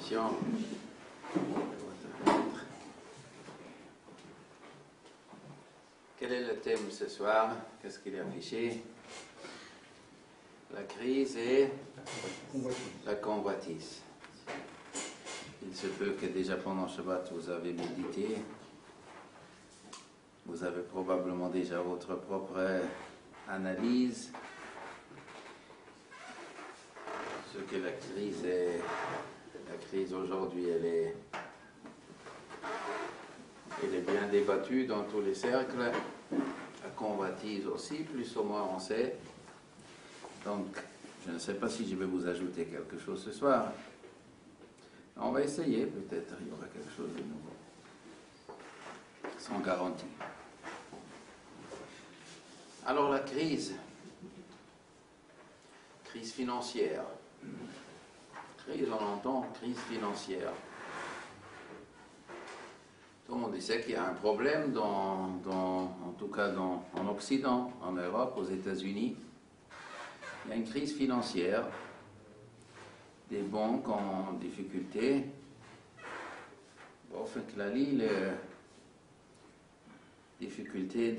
répétition. Quel est le thème ce soir? Qu'est-ce qu'il est affiché? La crise et la convoitise. Il se peut que déjà pendant Shabbat vous avez médité. Vous avez probablement déjà votre propre analyse. Ce que la crise est. La crise aujourd'hui, elle est bien débattue dans tous les cercles. La convoitise aussi, plus ou moins on sait. Donc, je ne sais pas si je vais vous ajouter quelque chose ce soir. On va essayer, peut-être il y aura quelque chose de nouveau. Sans garantie. Alors la crise financière. Crise, on entend, crise financière. Tout le monde sait qu'il y a un problème, en tout cas en Occident, en Europe, aux États-Unis. Il y a une crise financière, des banques en difficulté. Bon, fait que la difficulté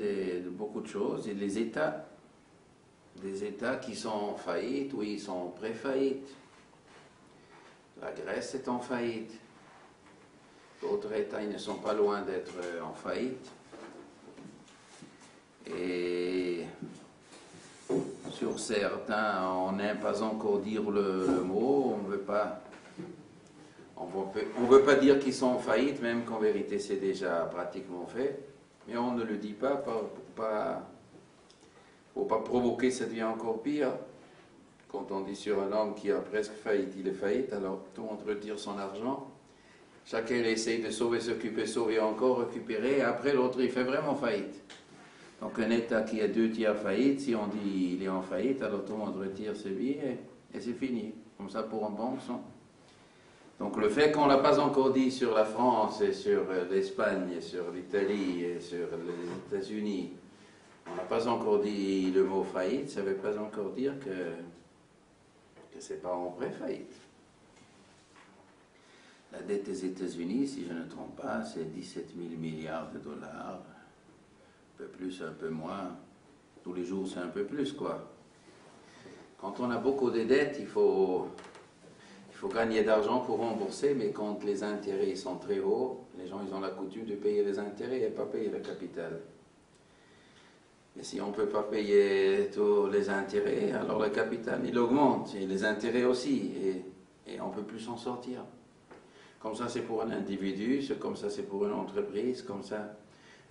de beaucoup de choses, et les États, des États qui sont en faillite ou ils sont en pré-faillite. La Grèce est en faillite. D'autres États, ils ne sont pas loin d'être en faillite. Et sur certains, on n'aime pas encore dire le mot, on veut pas dire qu'ils sont en faillite, même qu'en vérité c'est déjà pratiquement fait. Mais on ne le dit pas pour pas provoquer, ça devient encore pire. Quand on dit sur un homme qui a presque faillite, il est faillite, alors tout le monde retire son argent. Chacun essaye de sauver, s'occuper, sauver encore, récupérer, et après l'autre il fait vraiment faillite. Donc un État qui a 2/3 faillite, si on dit il est en faillite, alors tout le monde retire ses billets et c'est fini. Comme ça pour un bon son. Donc le fait qu'on ne l'a pas encore dit sur la France et sur l'Espagne et sur l'Italie et sur les États-Unis, on n'a pas encore dit le mot faillite, ça ne veut pas encore dire que ce n'est pas en pré-faillite. La dette des États-Unis, si je ne me trompe pas, c'est 17 000 milliards de dollars. Un peu plus, un peu moins. Tous les jours, c'est un peu plus, quoi. Quand on a beaucoup de dettes, il faut gagner d'argent pour rembourser, mais quand les intérêts sont très hauts, les gens ils ont la coutume de payer les intérêts et pas payer le capital. Et si on ne peut pas payer tous les intérêts, alors le capital il augmente, et les intérêts aussi, et on ne peut plus s'en sortir. Comme ça c'est pour un individu, comme ça c'est pour une entreprise, comme ça.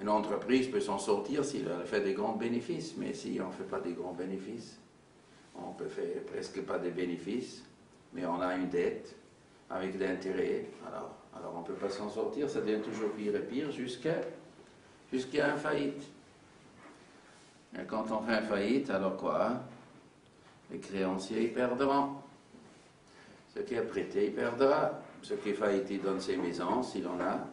Une entreprise peut s'en sortir s'il fait des grands bénéfices, mais si on ne fait pas des grands bénéfices, on ne peut faire presque pas de bénéfices, mais on a une dette avec des intérêts, alors on ne peut pas s'en sortir, ça devient toujours pire et pire jusqu'à une faillite. Et quand on fait une faillite, alors quoi? Les créanciers ils perdront. Ce qui est prêté, il perdra. Ce qui est faillite, il donne ses maisons, s'il en a.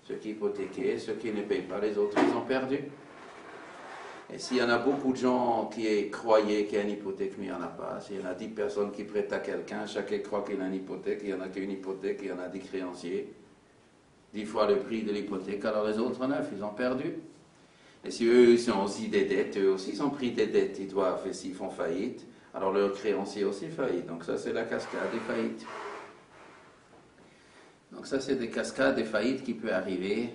Ceux qui hypothéqués, ceux qui ne payent pas, les autres, ils ont perdu. Et s'il y en a beaucoup de gens qui croyaient qu'il y a une hypothèque, mais il n'y en a pas. S'il y en a 10 personnes qui prêtent à quelqu'un, chacun croit qu'il y a une hypothèque, il n'y en a qu'une hypothèque, il y en a 10 créanciers. 10 fois le prix de l'hypothèque, alors les autres 9, ils ont perdu. Et si eux, ils ont aussi des dettes, eux aussi, ils ont pris des dettes, ils doivent, et s'ils font faillite, alors leurs créanciers aussi faillite. Donc ça, c'est la cascade des faillites. Donc ça, c'est des cascades, des faillites qui peuvent arriver.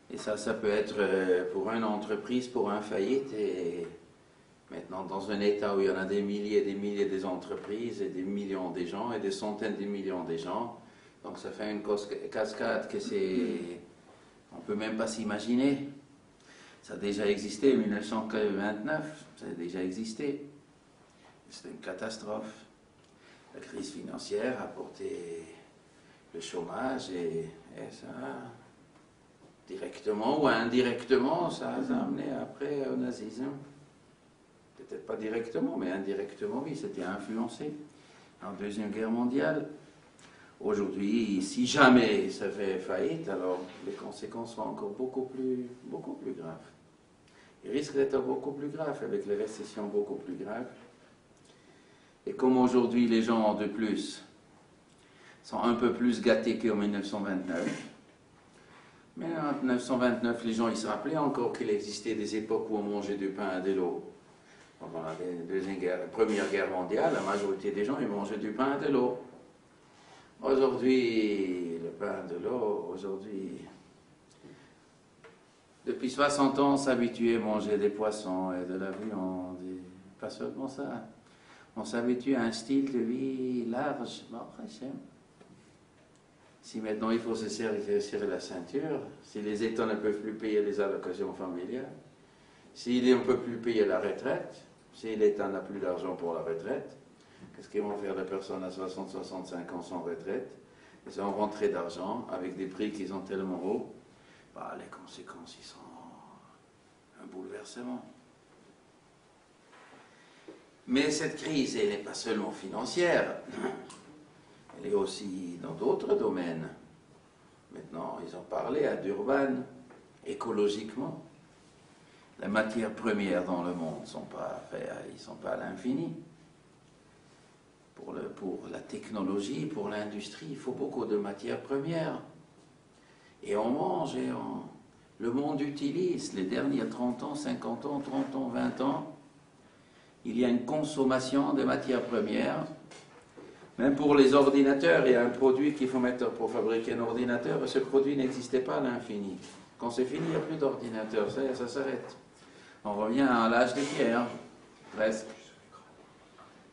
Et ça peut être pour une entreprise, pour un faillite. Et maintenant, dans un État où il y en a des milliers et des milliers d'entreprises, et des millions de gens, et des centaines de millions de gens. Donc ça fait une cascade que on ne peut même pas s'imaginer. Ça a déjà existé en 1929, ça a déjà existé. C'était une catastrophe. La crise financière a porté le chômage et ça, directement ou indirectement, ça a amené après au nazisme. Peut-être pas directement, mais indirectement, oui, c'était influencé en Deuxième Guerre mondiale. Aujourd'hui, si jamais ça fait faillite, alors les conséquences sont encore beaucoup plus graves. Ils risquent d'être beaucoup plus graves, avec les récessions beaucoup plus graves. Et comme aujourd'hui les gens de plus sont un peu plus gâtés qu'en 1929. Mais en 1929, les gens ils se rappelaient encore qu'il existait des époques où on mangeait du pain et de l'eau. Pendant la Première Guerre mondiale, la majorité des gens ils mangeaient du pain et de l'eau. Aujourd'hui, le pain et de l'eau, depuis 60 ans, on s'habitue à manger des poissons et de la viande, et pas seulement ça. On s'habitue à un style de vie large. Si maintenant il faut se serrer la ceinture, si les États ne peuvent plus payer les allocations familiales, si on ne peut plus payer la retraite, si l'État n'a plus d'argent pour la retraite, qu'est-ce qu'ils vont faire les personnes à 60-65 ans sans retraite? Ils ont rentré d'argent avec des prix qui sont tellement hauts, bah, les conséquences, ils sont un bouleversement. Mais cette crise, elle n'est pas seulement financière, elle est aussi dans d'autres domaines. Maintenant, ils ont parlé à Durban, écologiquement. Les matières premières dans le monde ne sont pas à l'infini. Pour la technologie, pour l'industrie, il faut beaucoup de matières premières. Et on mange, le monde utilise, les derniers 30 ans, 50 ans, 30 ans, 20 ans, il y a une consommation de matières premières. Même pour les ordinateurs, il y a un produit qu'il faut mettre pour fabriquer un ordinateur, et ce produit n'existait pas à l'infini. Quand c'est fini, il n'y a plus d'ordinateur, ça s'arrête. On revient à l'âge de pierre, presque.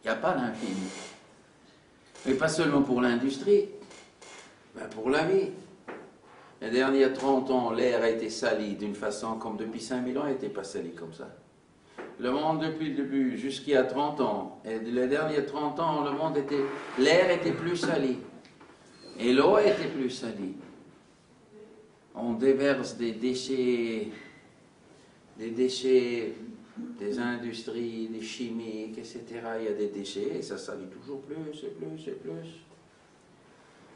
Il n'y a pas l'infini. Mais pas seulement pour l'industrie, mais pour la vie. Les derniers 30 ans, l'air a été sali d'une façon comme depuis 5000 ans, il n'était pas sali comme ça. Le monde depuis le début, jusqu'à 30 ans, et les derniers 30 ans, l'air était plus sali. Et l'eau était plus salie. On déverse des déchets, des industries, des chimiques, etc. Il y a des déchets, et ça salit toujours plus, et plus, et plus.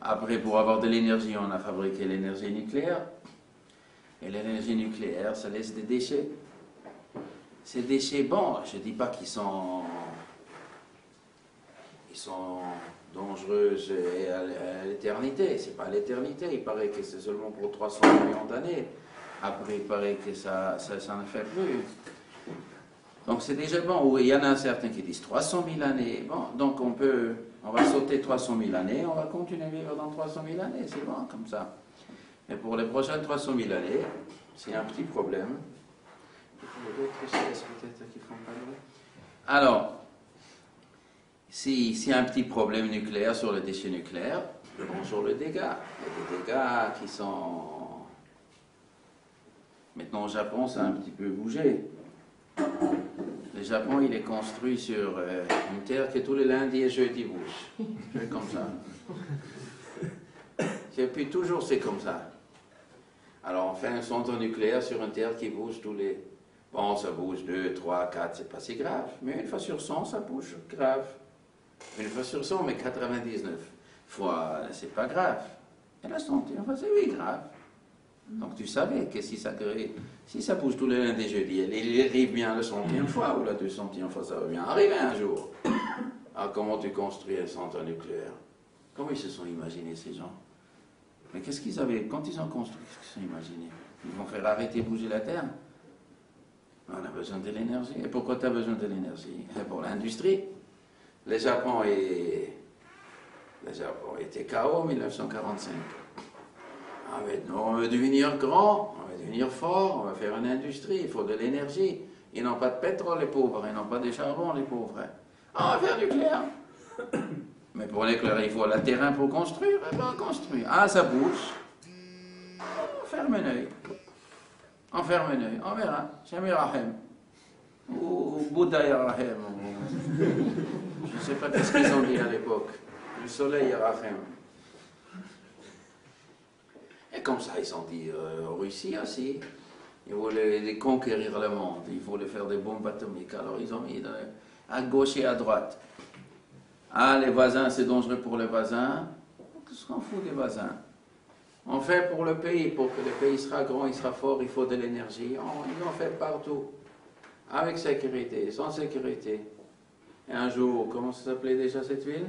Après, pour avoir de l'énergie, on a fabriqué l'énergie nucléaire. Et l'énergie nucléaire, ça laisse des déchets. Ces déchets, bon, je ne dis pas qu'ils sont dangereux à l'éternité. Ce n'est pas à l'éternité. Il paraît que c'est seulement pour 300 millions d'années. Après, il paraît que ça ne fait plus. Donc c'est déjà bon. Il y en a certains qui disent 300 000 années. Bon, donc on va sauter 300 000 années, on va continuer à vivre dans 300 000 années. C'est bon comme ça. Mais pour les prochaines 300 000 années, c'est un petit problème. Alors, s'il y a un petit problème nucléaire sur les déchets nucléaires, bonjour le dégât. Il y a des dégâts qui sont... Maintenant au Japon, ça a un petit peu bougé. Le Japon, il est construit sur une terre que tous les lundis et jeudis bouge. C'est comme ça. Depuis toujours, c'est comme ça. Alors on fait un centre nucléaire sur une terre qui bouge tous les... Bon, ça bouge 2, 3, 4, c'est pas si grave. Mais une fois sur 100, ça bouge grave. Une fois sur 100, mais 99 fois, c'est pas grave. Et la centième fois, c'est oui, grave. Donc tu savais que si ça bouge tous les lundis et jeudis, il arrive bien la centième fois ou la 200e fois, ça va bien arriver un jour. Alors comment tu construis un centre nucléaire? Comment ils se sont imaginés ces gens? Mais qu'est-ce qu'ils avaient? Quand ils ont construit, qu'est-ce qu'ils se sont imaginés? Ils vont faire arrêter bouger la Terre? On a besoin de l'énergie. Et pourquoi tu as besoin de l'énergie? C'est pour l'industrie. Le Japon était KO en 1945. Ah, maintenant, on veut devenir grand, on veut devenir fort, on va faire une industrie, il faut de l'énergie. Ils n'ont pas de pétrole, les pauvres, ils n'ont pas de charbon, les pauvres. Ah, on va faire du nucléaire. Mais pour l'éclair, il faut le terrain pour construire, et bien on construit. Ah, ça bouge. On ferme un œil. On ferme un œil, on verra. Shami Rahim. Ou Bouddha Yarahim. Je ne sais pas ce qu'ils ont dit à l'époque. Le soleil Yarahim. Et comme ça, ils ont dit en Russie aussi. Ils voulaient conquérir le monde. Ils voulaient faire des bombes atomiques. Alors ils ont mis à gauche et à droite. Ah, les voisins, c'est dangereux pour les voisins. Qu'est-ce qu'on fout des voisins? On fait pour le pays, pour que le pays sera grand, il sera fort, il faut de l'énergie. Ils en fait partout. Avec sécurité, sans sécurité. Et un jour, comment ça s'appelait déjà cette ville?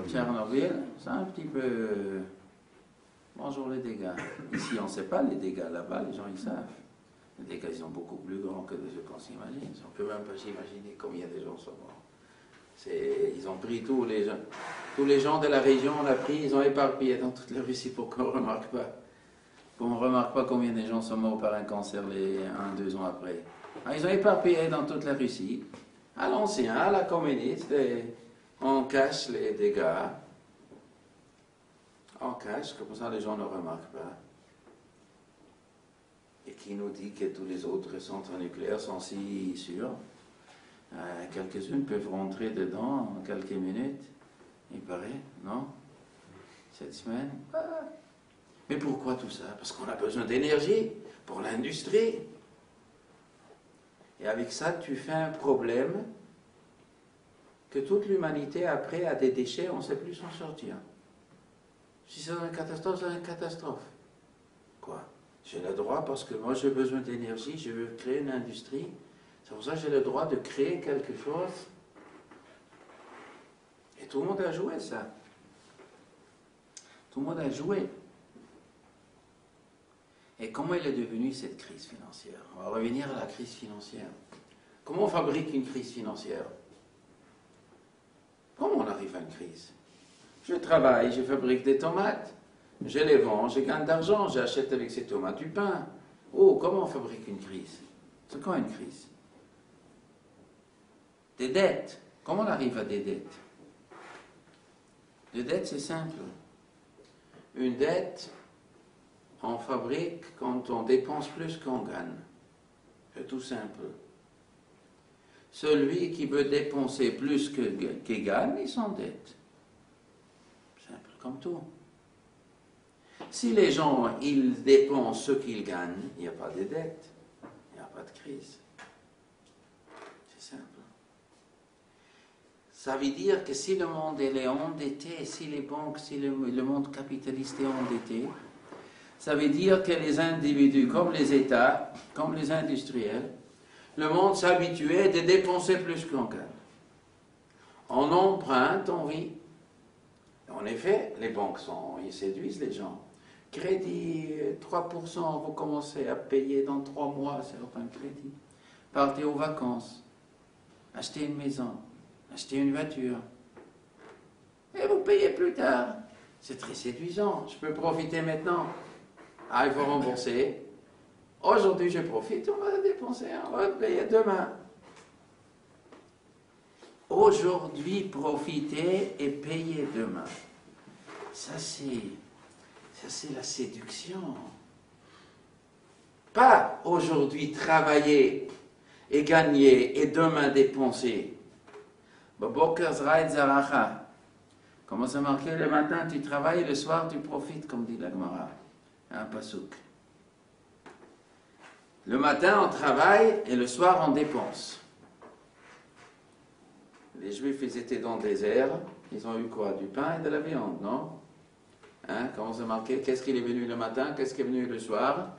Tchernobyl, c'est un petit peu... Bonjour les dégâts. Ici, on ne sait pas les dégâts. Là-bas, les gens, ils savent. Les dégâts, ils sont beaucoup plus grands que ce qu'on s'imagine. On ne peut même pas s'imaginer combien de gens sont morts. Ils ont pris tous les gens de la région, on a pris, ils ont éparpillé dans toute la Russie pour qu'on ne remarque pas. Qu'on ne remarque pas combien de gens sont morts par un cancer 2 ans après. Alors, ils ont éparpillé dans toute la Russie, à l'ancien, à la communiste, et on cache les dégâts. On cache, comme ça les gens ne remarquent pas. Et qui nous dit que tous les autres centres nucléaires sont si sûrs? Quelques-unes peuvent rentrer dedans en quelques minutes, il paraît, non? Cette semaine. Mais pourquoi tout ça? Parce qu'on a besoin d'énergie pour l'industrie. Et avec ça, tu fais un problème que toute l'humanité, après, a des déchets, on ne sait plus s'en sortir. Si c'est une catastrophe, c'est une catastrophe. Quoi? J'ai le droit parce que moi j'ai besoin d'énergie, je veux créer une industrie. C'est pour ça que j'ai le droit de créer quelque chose. Et tout le monde a joué ça. Tout le monde a joué. Et comment elle est devenue cette crise financière? On va revenir à la crise financière. Comment on fabrique une crise financière? Comment on arrive à une crise? Je travaille, je fabrique des tomates, je les vends, je gagne d'argent, j'achète avec ces tomates du pain. Oh, comment on fabrique une crise? C'est quoi une crise? Des dettes. Comment on arrive à des dettes? Des dettes, c'est simple. Une dette, on fabrique quand on dépense plus qu'on gagne. C'est tout simple. Celui qui veut dépenser plus qu'il gagne, il s'endette. Simple comme tout. Si les gens, ils dépensent ce qu'ils gagnent, il n'y a pas de dette, il n'y a pas de crise. C'est simple. Ça veut dire que si le monde est endetté, si les banques, si le monde capitaliste est endetté, ça veut dire que les individus, comme les États, comme les industriels, le monde s'habituait de dépenser plus qu'on gagne. On emprunte, on vit. En effet, les banques ils séduisent les gens. Crédit 3%, vous commencez à payer dans 3 mois certains crédits. Partez aux vacances, achetez une maison, achetez une voiture. Et vous payez plus tard. C'est très séduisant. Je peux profiter maintenant. Ah, il faut rembourser. Aujourd'hui, je profite, on va dépenser, on va payer demain. Aujourd'hui, profiter et payer demain. Ça, c'est la séduction. Pas aujourd'hui travailler et gagner et demain dépenser. Comment c'est marqué? Le matin, tu travailles, le soir, tu profites, comme dit la Gemara. Un pasouk. Le matin, on travaille et le soir, on dépense. Les Juifs, ils étaient dans le désert. Ils ont eu quoi? Du pain et de la viande, non? Hein? Comment c'est marqué? Qu'est-ce qui est venu le matin? Qu'est-ce qui est venu le soir?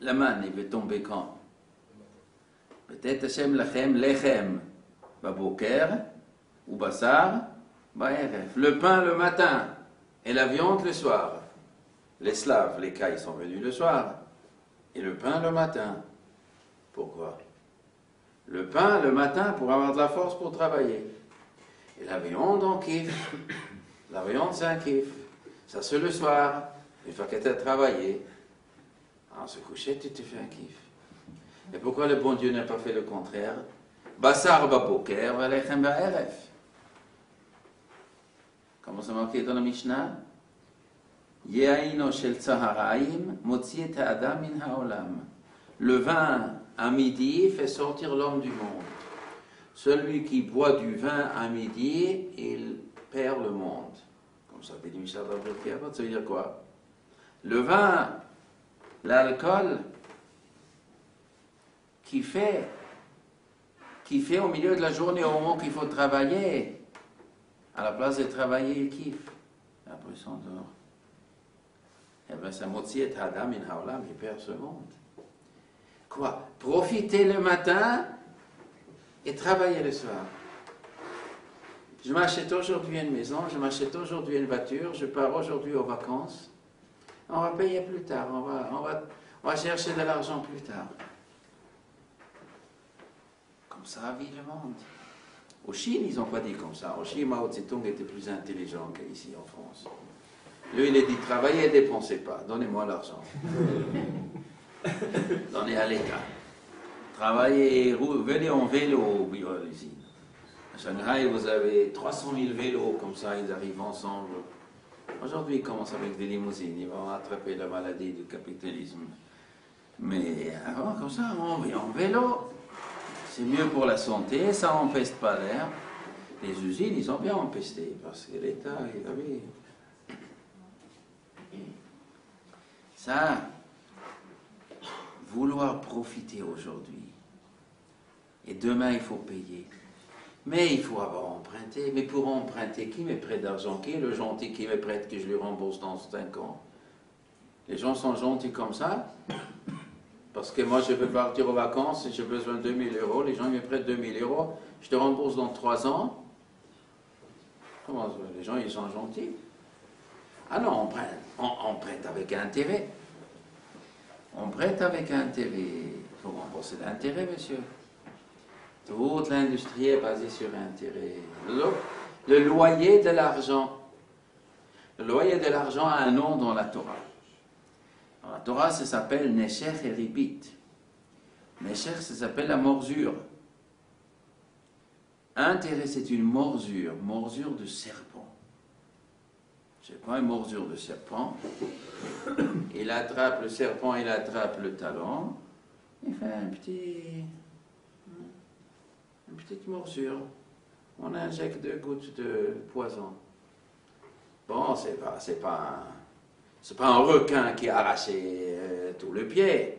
La manne, il veut tomber quand? Peut-être Hashem lachem, lechem, baboker, ou bassar, baeref. Le pain le matin et la viande le soir. Les Slaves, les Caïs sont venus le soir. Et le pain le matin. Pourquoi? Le pain le matin pour avoir de la force pour travailler. Et la viande, on kiffe. La viande, c'est un kiff. Ça, c'est le soir. Une fois que tu as travaillé, en se coucher, tu te fais un kiff. Et pourquoi le bon Dieu n'a pas fait le contraire? Bassar baboker, valechem ba'eref. Comment c'est marqué dans la Mishnah? Ye'aino shel tzaharaim motzi et ha'adam min ha'olam. Le vin à midi fait sortir l'homme du monde. Celui qui boit du vin à midi, il perd le monde. Comme ça dit Michel Rabbeinu, ça veut dire quoi? Le vin, l'alcool, qui fait au milieu de la journée, au moment qu'il faut travailler, à la place de travailler, il kiffe. Après, il s'endort. Eh bien, ça motivé Adam in Haolam, il perd ce monde. Quoi? Profiter le matin et travailler le soir. Je m'achète aujourd'hui une maison, je m'achète aujourd'hui une voiture, je pars aujourd'hui aux vacances. On va payer plus tard, on va chercher de l'argent plus tard. Comme ça vit le monde. Au Chine, ils n'ont pas dit comme ça. Au Chine, Mao Tse-tung était plus intelligent qu'ici en France. Lui, il a dit, travaillez et dépensez pas, donnez-moi l'argent. Donnez à l'État. Travaillez et venez en vélo à l'usine. À Shanghai, vous avez 300 000 vélos, comme ça, ils arrivent ensemble. Aujourd'hui, ils commencent avec des limousines, ils vont attraper la maladie du capitalisme. Mais avant, comme ça, on vit en vélo. C'est mieux pour la santé, ça n'empeste pas l'air. Les usines, ils ont bien empesté, parce que l'État, il avait... Ça, vouloir profiter aujourd'hui, et demain, il faut payer. Mais il faut avoir emprunté. Mais pour emprunter, qui me prête d'argent? Qui est le gentil qui me prête que je lui rembourse dans 5 ans? Les gens sont gentils comme ça. Parce que moi, je veux partir aux vacances et j'ai besoin de 2 000 euros. Les gens me prêtent 2 000 euros. Je te rembourse dans 3 ans. Comment ça? Les gens, ils sont gentils. Ah non, on prête avec intérêt. On prête avec intérêt. Il faut rembourser l'intérêt, monsieur. Toute l'industrie est basée sur l'intérêt. Le loyer de l'argent. Le loyer de l'argent a un nom dans la Torah. Dans la Torah, ça s'appelle Nesher et Ribit. Nesher, ça s'appelle la morsure. Intérêt, c'est une morsure de serpent. C'est quoi une morsure de serpent? Il attrape le serpent, il attrape le talon, il fait une petite morsure. On injecte 2 gouttes de poison. Bon, c'est pas un requin qui a arraché tout le pied.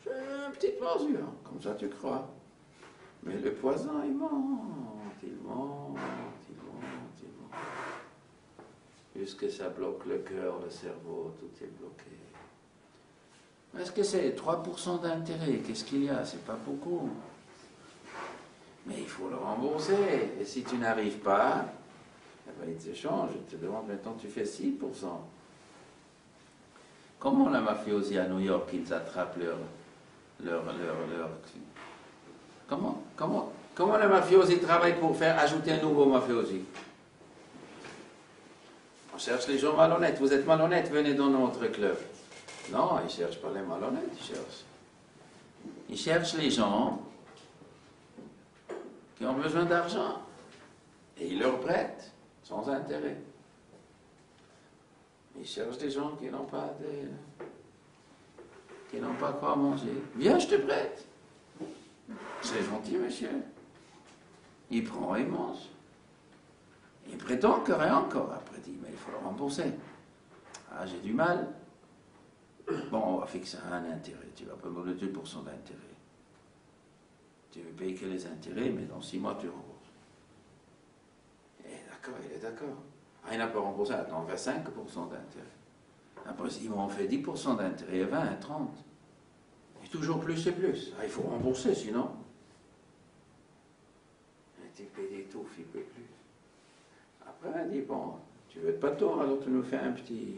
C'est une petite morsure, comme ça tu crois. Mais le poison, il monte. Jusque ça bloque le cœur, le cerveau, tout est bloqué. Est-ce que c'est 3% d'intérêt? Qu'est-ce qu'il y a? C'est pas beaucoup. Mais il faut le rembourser. Et si tu n'arrives pas, eh ben, il te change. Il te demande maintenant, tu fais 6%. Comment la mafiosi à New York, ils attrapent leur Comment la mafiosi travaille pour faire ajouter un nouveau mafiosi? On cherche les gens malhonnêtes. Vous êtes malhonnêtes, venez dans notre club. Non, ils ne cherchent pas les malhonnêtes, ils cherchent les gens qui ont besoin d'argent. Et ils leur prêtent, sans intérêt. Ils cherchent des gens qui n'ont pas quoi manger. Viens, je te prête. C'est gentil, monsieur. Il prend et mange. Il prête encore et encore. Après, il dit, mais il faut le rembourser. Ah, j'ai du mal. Bon, on va fixer un intérêt. Tu vas pas me donner 2% d'intérêt. Tu veux payer que les intérêts, mais dans 6 mois, tu rembourses. Il est d'accord. Ah, il n'a pas remboursé. Attends, on va 5% d'intérêt. Après, ils m'ont fait 10% d'intérêt, 20, 30. Et toujours plus et plus. Ah, il faut rembourser, sinon. Tu payes des touffes, il ne peut plus. Après, il dit, bon, tu veux pas tort, alors tu nous fais un petit...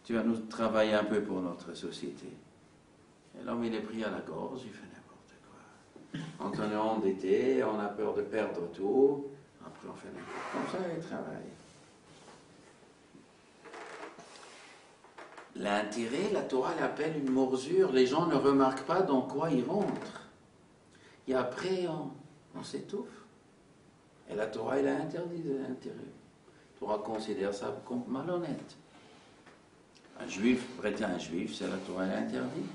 Tu vas nous travailler un peu pour notre société. Et l'homme, il est pris à la gorge, il fait n'importe quoi. Quand on est endetté, on a peur de perdre tout. Après, on fait n'importe quoi. Comme ça, il travaille. L'intérêt, la Torah l'appelle une morsure. Les gens ne remarquent pas dans quoi ils rentrent. Et après, on s'étouffe. Et la Torah, elle a interdit de l'intérêt. La Torah considère ça comme malhonnête. Un juif, prêter à un juif, c'est la Torah, elle a interdit.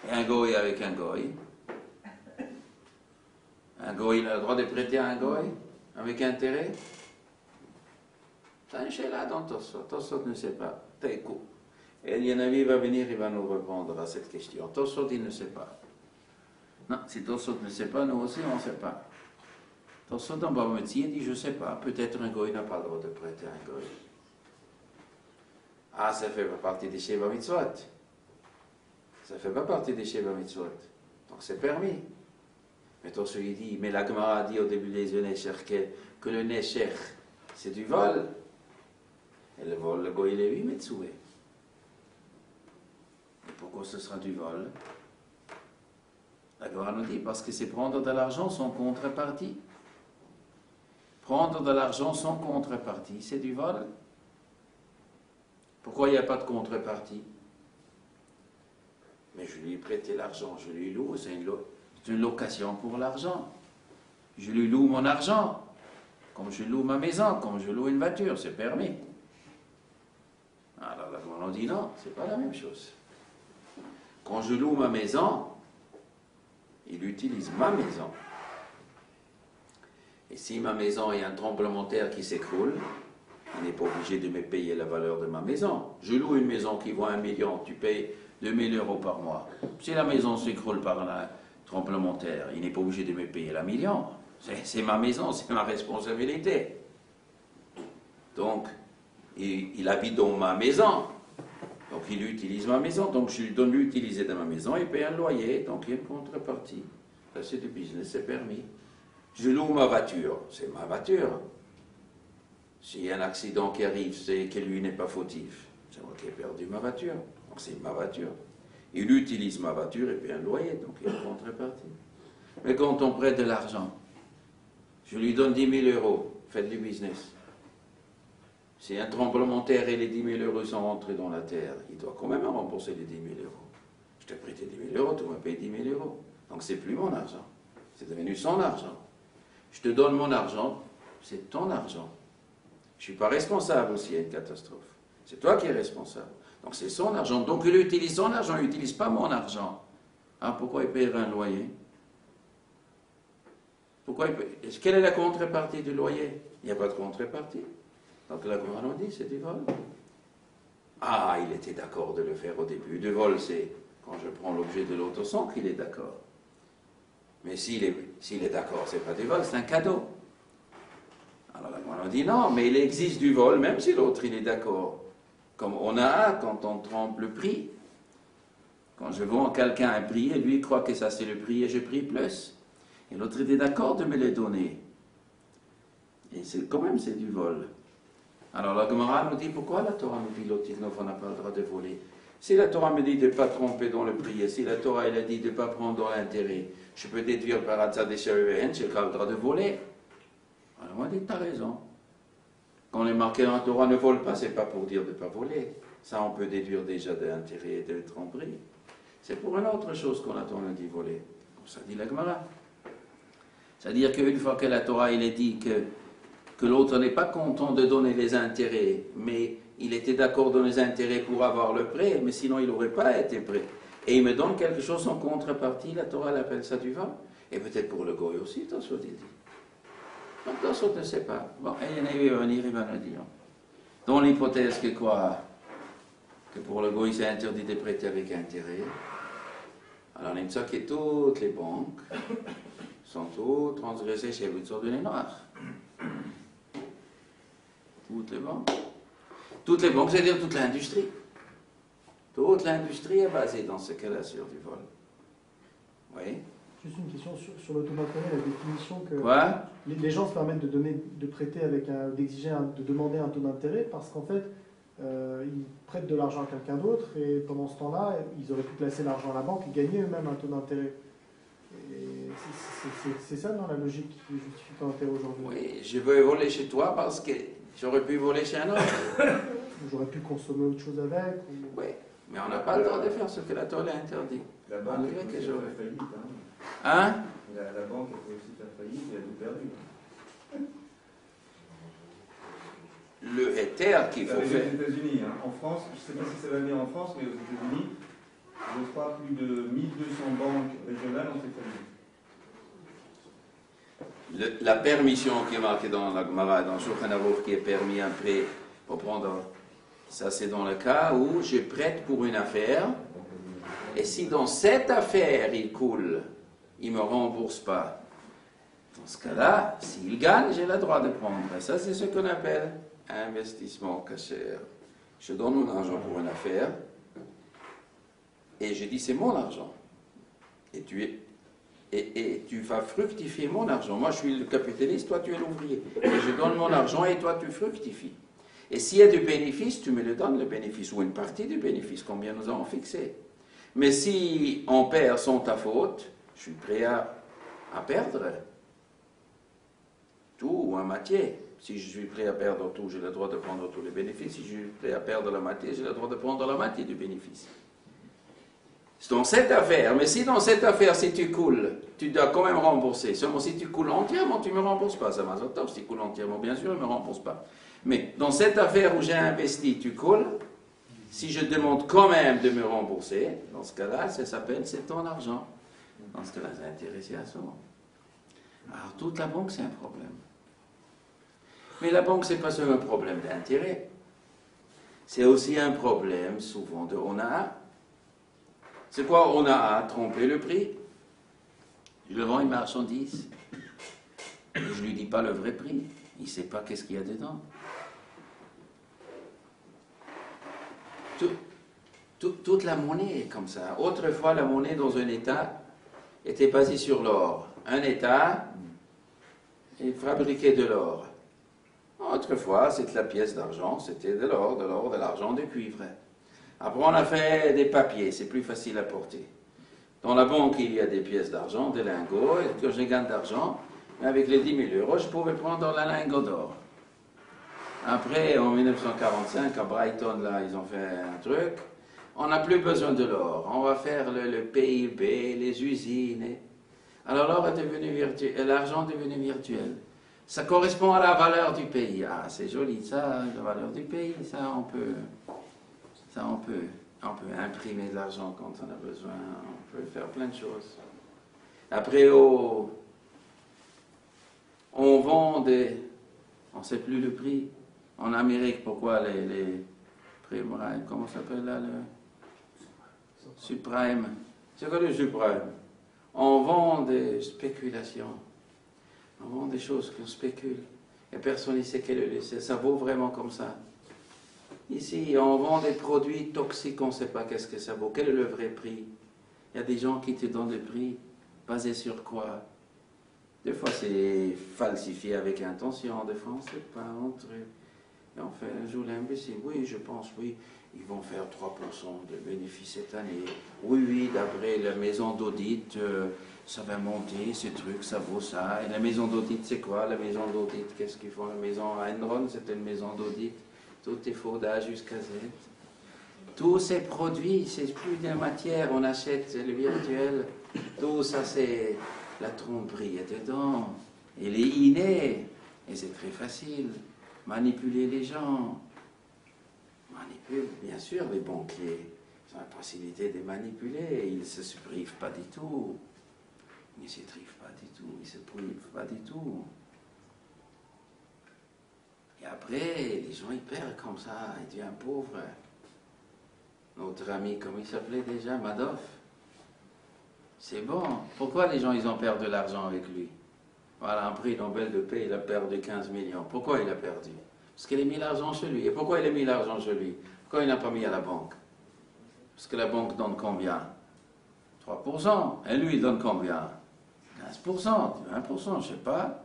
Et un goy avec un goy. Un goy, il a le droit de prêter à un goy avec intérêt. C'est un chéla dans Tosot. Tosot ne sait pas. Taïkou. Et Elianavi va venir, il va nous répondre à cette question. Tosot, il ne sait pas. Non, si Tosot ne sait pas, nous aussi, on ne sait pas. Tosot, en bas métier, dit, je ne sais pas. Peut-être un goy n'a pas le droit de prêter à un goy. Ah, ça ne fait pas partie des Sheva Mitzvot. Ça ne fait pas partie des Sheva Mitzvot. Donc c'est permis. Mais Tosfot il dit, mais la Gemara a dit au début des Nesher que le Nesher, c'est du vol. Et le vol, le goy, il est 8 metsoué. Et pourquoi ce sera du vol? La Gemara nous dit, parce que c'est prendre de l'argent sans contrepartie. Prendre de l'argent sans contrepartie, c'est du vol. Pourquoi il n'y a pas de contrepartie? Mais je lui ai prêté l'argent, je lui loue, c'est une location pour l'argent. Je lui loue mon argent, comme je loue ma maison, comme je loue une voiture, c'est permis. Alors là, on dit non, c'est pas la même chose. Quand je loue ma maison, il utilise ma maison. Et si ma maison est un tremblement de terre qui s'écroule, il n'est pas obligé de me payer la valeur de ma maison. Je loue une maison qui vaut 1 million, tu payes 2 000 € par mois. Si la maison s'écroule par un tremblement de terre, il n'est pas obligé de me payer la million. C'est ma maison, c'est ma responsabilité. Donc, il habite dans ma maison. Donc, il utilise ma maison. Donc, je lui donne l'utiliser de ma maison, il paye un loyer. Donc, il y a une contrepartie. Ça, c'est du business, c'est permis. Je loue ma voiture, c'est ma voiture. S'il y a un accident qui arrive, c'est que lui n'est pas fautif. C'est moi qui ai perdu ma voiture. Donc c'est ma voiture. Il utilise ma voiture et paye un loyer, donc il y a une contrepartie. Mais quand on prête de l'argent, je lui donne 10 000 €, faites du business. Si un tremblement de terre et les 10 000 € sont rentrés dans la terre, il doit quand même rembourser les 10 000 €. Je t'ai prêté 10 000 €, tu m'as payé 10 000 €. Donc c'est plus mon argent. C'est devenu son argent. Je te donne mon argent, c'est ton argent. Je ne suis pas responsable s'il y a une catastrophe. C'est toi qui es responsable. Donc c'est son argent. Donc il utilise son argent, il n'utilise pas mon argent. Ah, pourquoi il paierait un loyer? Quelle est la contrepartie du loyer? Il n'y a pas de contrepartie. Donc la Gemara nous dit, c'est du vol. Ah, il était d'accord de le faire au début. Du vol, c'est quand je prends l'objet de l'autre sans qu'il est d'accord. Mais s'il est d'accord, c'est pas du vol, c'est un cadeau. Alors la Gemara nous dit non, mais il existe du vol, même si l'autre il est d'accord. Comme on a quand on trompe le prix. Quand je vends à quelqu'un un prix, et lui il croit que ça c'est le prix et je prie plus. Et l'autre il est d'accord de me les donner. Et quand même c'est du vol. Alors la Gemara nous dit pourquoi la Torah nous dit l'Otignov on n'a pas le droit de voler. Si la Torah me dit de ne pas tromper dans le prix, et si la Torah elle a dit de ne pas prendre dans l'intérêt, je peux déduire par Hatzad et Shavehen, j'ai pas le droit de voler. Alors on dit, tu as raison. Quand on est marqué dans la Torah ne vole pas, c'est pas pour dire de ne pas voler. Ça, on peut déduire déjà de l'intérêt et de tromperie. C'est pour une autre chose qu'on attend le dit voler. Comme ça dit la Gemara. C'est-à-dire qu'une fois que la Torah, il est dit que l'autre n'est pas content de donner les intérêts, mais il était d'accord de donner les intérêts pour avoir le prêt, mais sinon il n'aurait pas été prêt. Et il me donne quelque chose en contrepartie, la Torah elle appelle ça du vol. Et peut-être pour le goy aussi, Tosfot il dit. Donc Tosfot ne sait pas. Bon, et il va venir, il va nous dire. Dans l'hypothèse que quoi? Que pour le goy c'est interdit de prêter avec intérêt. Alors on aime ça que toutes les banques sont toutes transgressées chez vous sur données noires. Toutes les banques. Toutes les banques, c'est-à-dire toute l'industrie. Toute l'industrie est basée dans ce cas-là sur du vol. Oui. Juste une question sur l'automatonné, la définition que Quoi? les gens se permettent de prêter de demander un taux d'intérêt parce qu'en fait, ils prêtent de l'argent à quelqu'un d'autre et pendant ce temps-là, ils auraient pu placer l'argent à la banque et gagner eux-mêmes un taux d'intérêt. C'est ça, non, la logique qui justifie ton intérêt aujourd'hui? Oui, je veux voler chez toi parce que j'aurais pu voler chez un autre. J'aurais pu consommer autre chose avec. Oui, mais on n'a pas le droit de faire ce que la Torah interdit. La banque Malgré peut que aussi j'aurais. faire faillite. Hein? La banque peut aussi faire faillite et a tout perdu. Le éther qu'il faut faire. Aux États-Unis, hein. En France, je ne sais pas si ça va venir en France, mais aux États-Unis, je crois plus de 1200 banques régionales ont fait faillite. La permission qui est marquée dans la Gemara, dans Shulchan Aruch, qui est permis un prêt pour prendre, ça c'est dans le cas où je prête pour une affaire, et si dans cette affaire il coule, il ne me rembourse pas. Dans ce cas-là, s'il gagne, j'ai le droit de prendre. Et ça c'est ce qu'on appelle investissement kasher. Je donne mon argent pour une affaire, et je dis c'est mon argent. Et Et tu vas fructifier mon argent. Moi, je suis le capitaliste, toi, tu es l'ouvrier. Et je donne mon argent et toi, tu fructifies. Et s'il y a du bénéfice, tu me le donnes, le bénéfice, ou une partie du bénéfice, combien nous avons fixé. Mais si on perd sans ta faute, je suis prêt à perdre tout ou un moitié. Si je suis prêt à perdre tout, j'ai le droit de prendre tous les bénéfices. Si je suis prêt à perdre la moitié, j'ai le droit de prendre la moitié du bénéfice. C'est dans cette affaire, mais si dans cette affaire, si tu coules, tu dois quand même rembourser. Seulement si tu coules entièrement, tu ne me rembourses pas. Ça m'a sauté. Si tu coules entièrement, bien sûr, je ne me rembourse pas. Mais dans cette affaire où j'ai investi, tu coules. Si je demande quand même de me rembourser, dans ce cas-là, ça s'appelle c'est ton argent. Dans ce cas-là, c'est intéressé à ça. Alors, toute la banque, c'est un problème. Mais la banque, ce n'est pas seulement un problème d'intérêt. C'est aussi un problème, souvent, de ONA. C'est quoi ONA? Tromper le prix. Je le vends une marchandise. Et je ne lui dis pas le vrai prix. Il ne sait pas qu'est-ce qu'il y a dedans. Toute la monnaie est comme ça. Autrefois, la monnaie dans un État était basée sur l'or. Un État fabriquait de l'or. Autrefois, c'était la pièce d'argent, c'était de l'or, de l'argent, du cuivre. Après, on a fait des papiers, c'est plus facile à porter. Dans la banque, il y a des pièces d'argent, des lingots, et quand je gagne d'argent, avec les 10 000 euros, je pouvais prendre la lingot d'or. Après, en 1945, à Brighton, là, ils ont fait un truc. On n'a plus besoin de l'or. On va faire le PIB, les usines. Alors l'or est devenu virtuel, l'argent est devenu virtuel. Ça correspond à la valeur du pays. Ah, c'est joli, ça, la valeur du pays. Ça, on peut imprimer de l'argent quand on a besoin. On peut faire plein de choses. Après, on vend des... On ne sait plus le prix. En Amérique, pourquoi les prime, comment ça s'appelle là, le subprime? C'est quoi le subprime? On vend des spéculations. On vend des choses qu'on spécule. Et personne ne sait ça vaut vraiment comme ça. Ici, on vend des produits toxiques, on ne sait pas qu'est-ce que ça vaut. Quel est le vrai prix? Il y a des gens qui te donnent des prix basés sur quoi? Des fois, c'est falsifié avec intention. Des fois, on ne sait pas entre eux. Et on fait un jour l'imbécile. Oui, je pense, oui, ils vont faire 3% de bénéfices cette année. Oui, d'après la maison d'audit, ça va monter, ces trucs, ça vaut ça. Et la maison d'audit, c'est quoi? La maison d'audit, qu'est-ce qu'ils font? La maison Enron, c'était une maison d'audit. Tout est faux d'A jusqu'à Z. Tous ces produits, c'est plus de la matière, on achète le virtuel. Tout ça, c'est la tromperie est dedans. Il est inné. Et c'est très facile. Manipuler les gens. Manipule, bien sûr, les banquiers. Ils ont la possibilité de manipuler. Ils ne se privent pas du tout. Ils ne se privent pas du tout. Ils ne se privent pas du tout. Et après, les gens, ils perdent comme ça. Ils deviennent pauvres. Notre ami, comment il s'appelait déjà? Madoff. C'est bon. Pourquoi les gens, ils ont perdu de l'argent avec lui? Voilà, un prix Nobel de paix, il a perdu 15 millions. Pourquoi il a perdu? Parce qu'il a mis l'argent chez lui. Et pourquoi il a mis l'argent chez lui? Pourquoi il n'a pas mis à la banque? Parce que la banque donne combien? 3%. Et lui, il donne combien? 15%, 20%, je ne sais pas.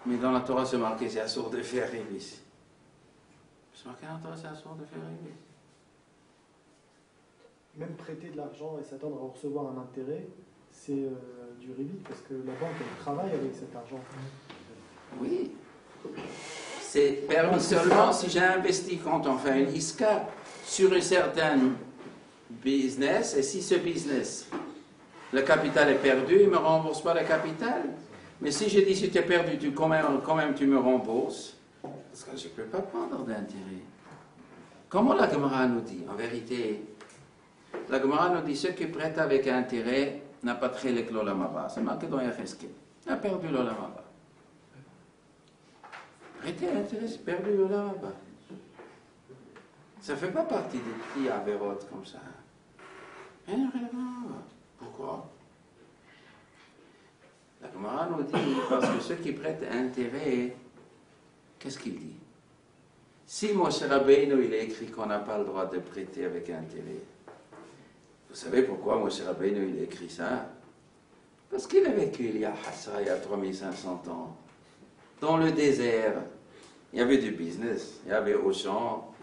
Mais dans la Torah, c'est marqué, c'est assourd de faire révis. C'est marqué dans la Torah, c'est assourd de faire révis. Même prêter de l'argent et s'attendre à recevoir un intérêt, c'est du rébit, parce que la banque, elle travaille avec cet argent. Oui. C'est permis seulement si j'ai investi quand on fait une ISCA sur un certain business, et si ce business, le capital est perdu, il ne me rembourse pas le capital. Mais si je dis, si tu es perdu, quand même tu me rembourses, parce que je ne peux pas prendre d'intérêt. Comment la Gemara nous dit? En vérité, la Gemara nous dit, ceux qui prêtent avec intérêt n'a pas très les l'olam haba. C'est marqué dans Yecheskel. Il a perdu l'olam haba. Prêter à l'intérêt, c'est perdu l'olam haba. Ça ne fait pas partie des petits avérotes comme ça. Rien. Pourquoi? La Gemara nous dit, parce que ceux qui prêtent intérêt, qu'est-ce qu'il dit? Si Moshe Rabbeinu, il a écrit qu'on n'a pas le droit de prêter avec intérêt, vous savez pourquoi Moshe Rabbeinu, il a écrit ça? Parce qu'il a vécu il y a 3500 ans, dans le désert. Il y avait du business, il y avait Auchan,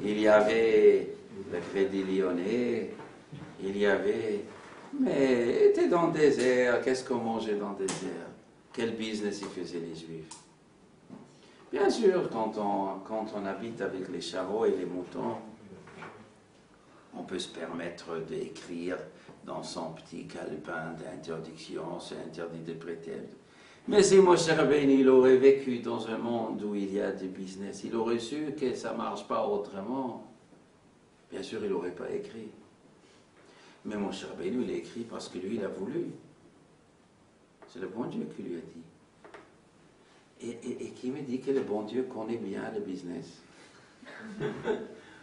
il y avait le Crédit Lyonnais, il y avait... Mais il était dans le désert, qu'est-ce qu'on mangeait dans le désert? Quel business ils faisaient les Juifs? Bien sûr, quand on habite avec les chameaux et les moutons, on peut se permettre d'écrire dans son petit calepin d'interdiction, c'est interdit de prêter. Mais si Moshe Rabbeinu il aurait vécu dans un monde où il y a du business, il aurait su que ça ne marche pas autrement. Bien sûr, il n'aurait pas écrit. Mais Moshe Rabbeinu, il a écrit parce que lui, il a voulu. C'est le bon Dieu qui lui a dit. Et qui me dit que le bon Dieu connaît bien le business.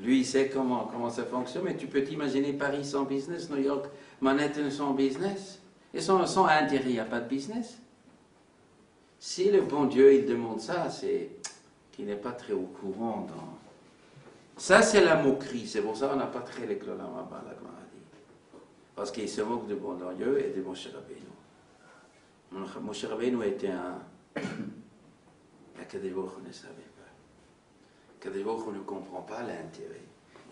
Lui, il sait comment ça fonctionne, mais tu peux t'imaginer Paris sans business, New York, Manhattan sans business, et sans intérêt, il n'y a pas de business. Si le bon Dieu, il demande ça, c'est qu'il n'est pas très au courant. Ça, c'est la moquerie, c'est pour ça qu'on n'a pas très les clones là-bas, la maladie. Parce qu'il se moque de bon Dieu et de Moshe Rabbeinu. Moshe Rabbeinu était un... Kadosh Baruch Hu ne savait pas. Kadosh Baruch Hu ne comprend pas l'intérêt.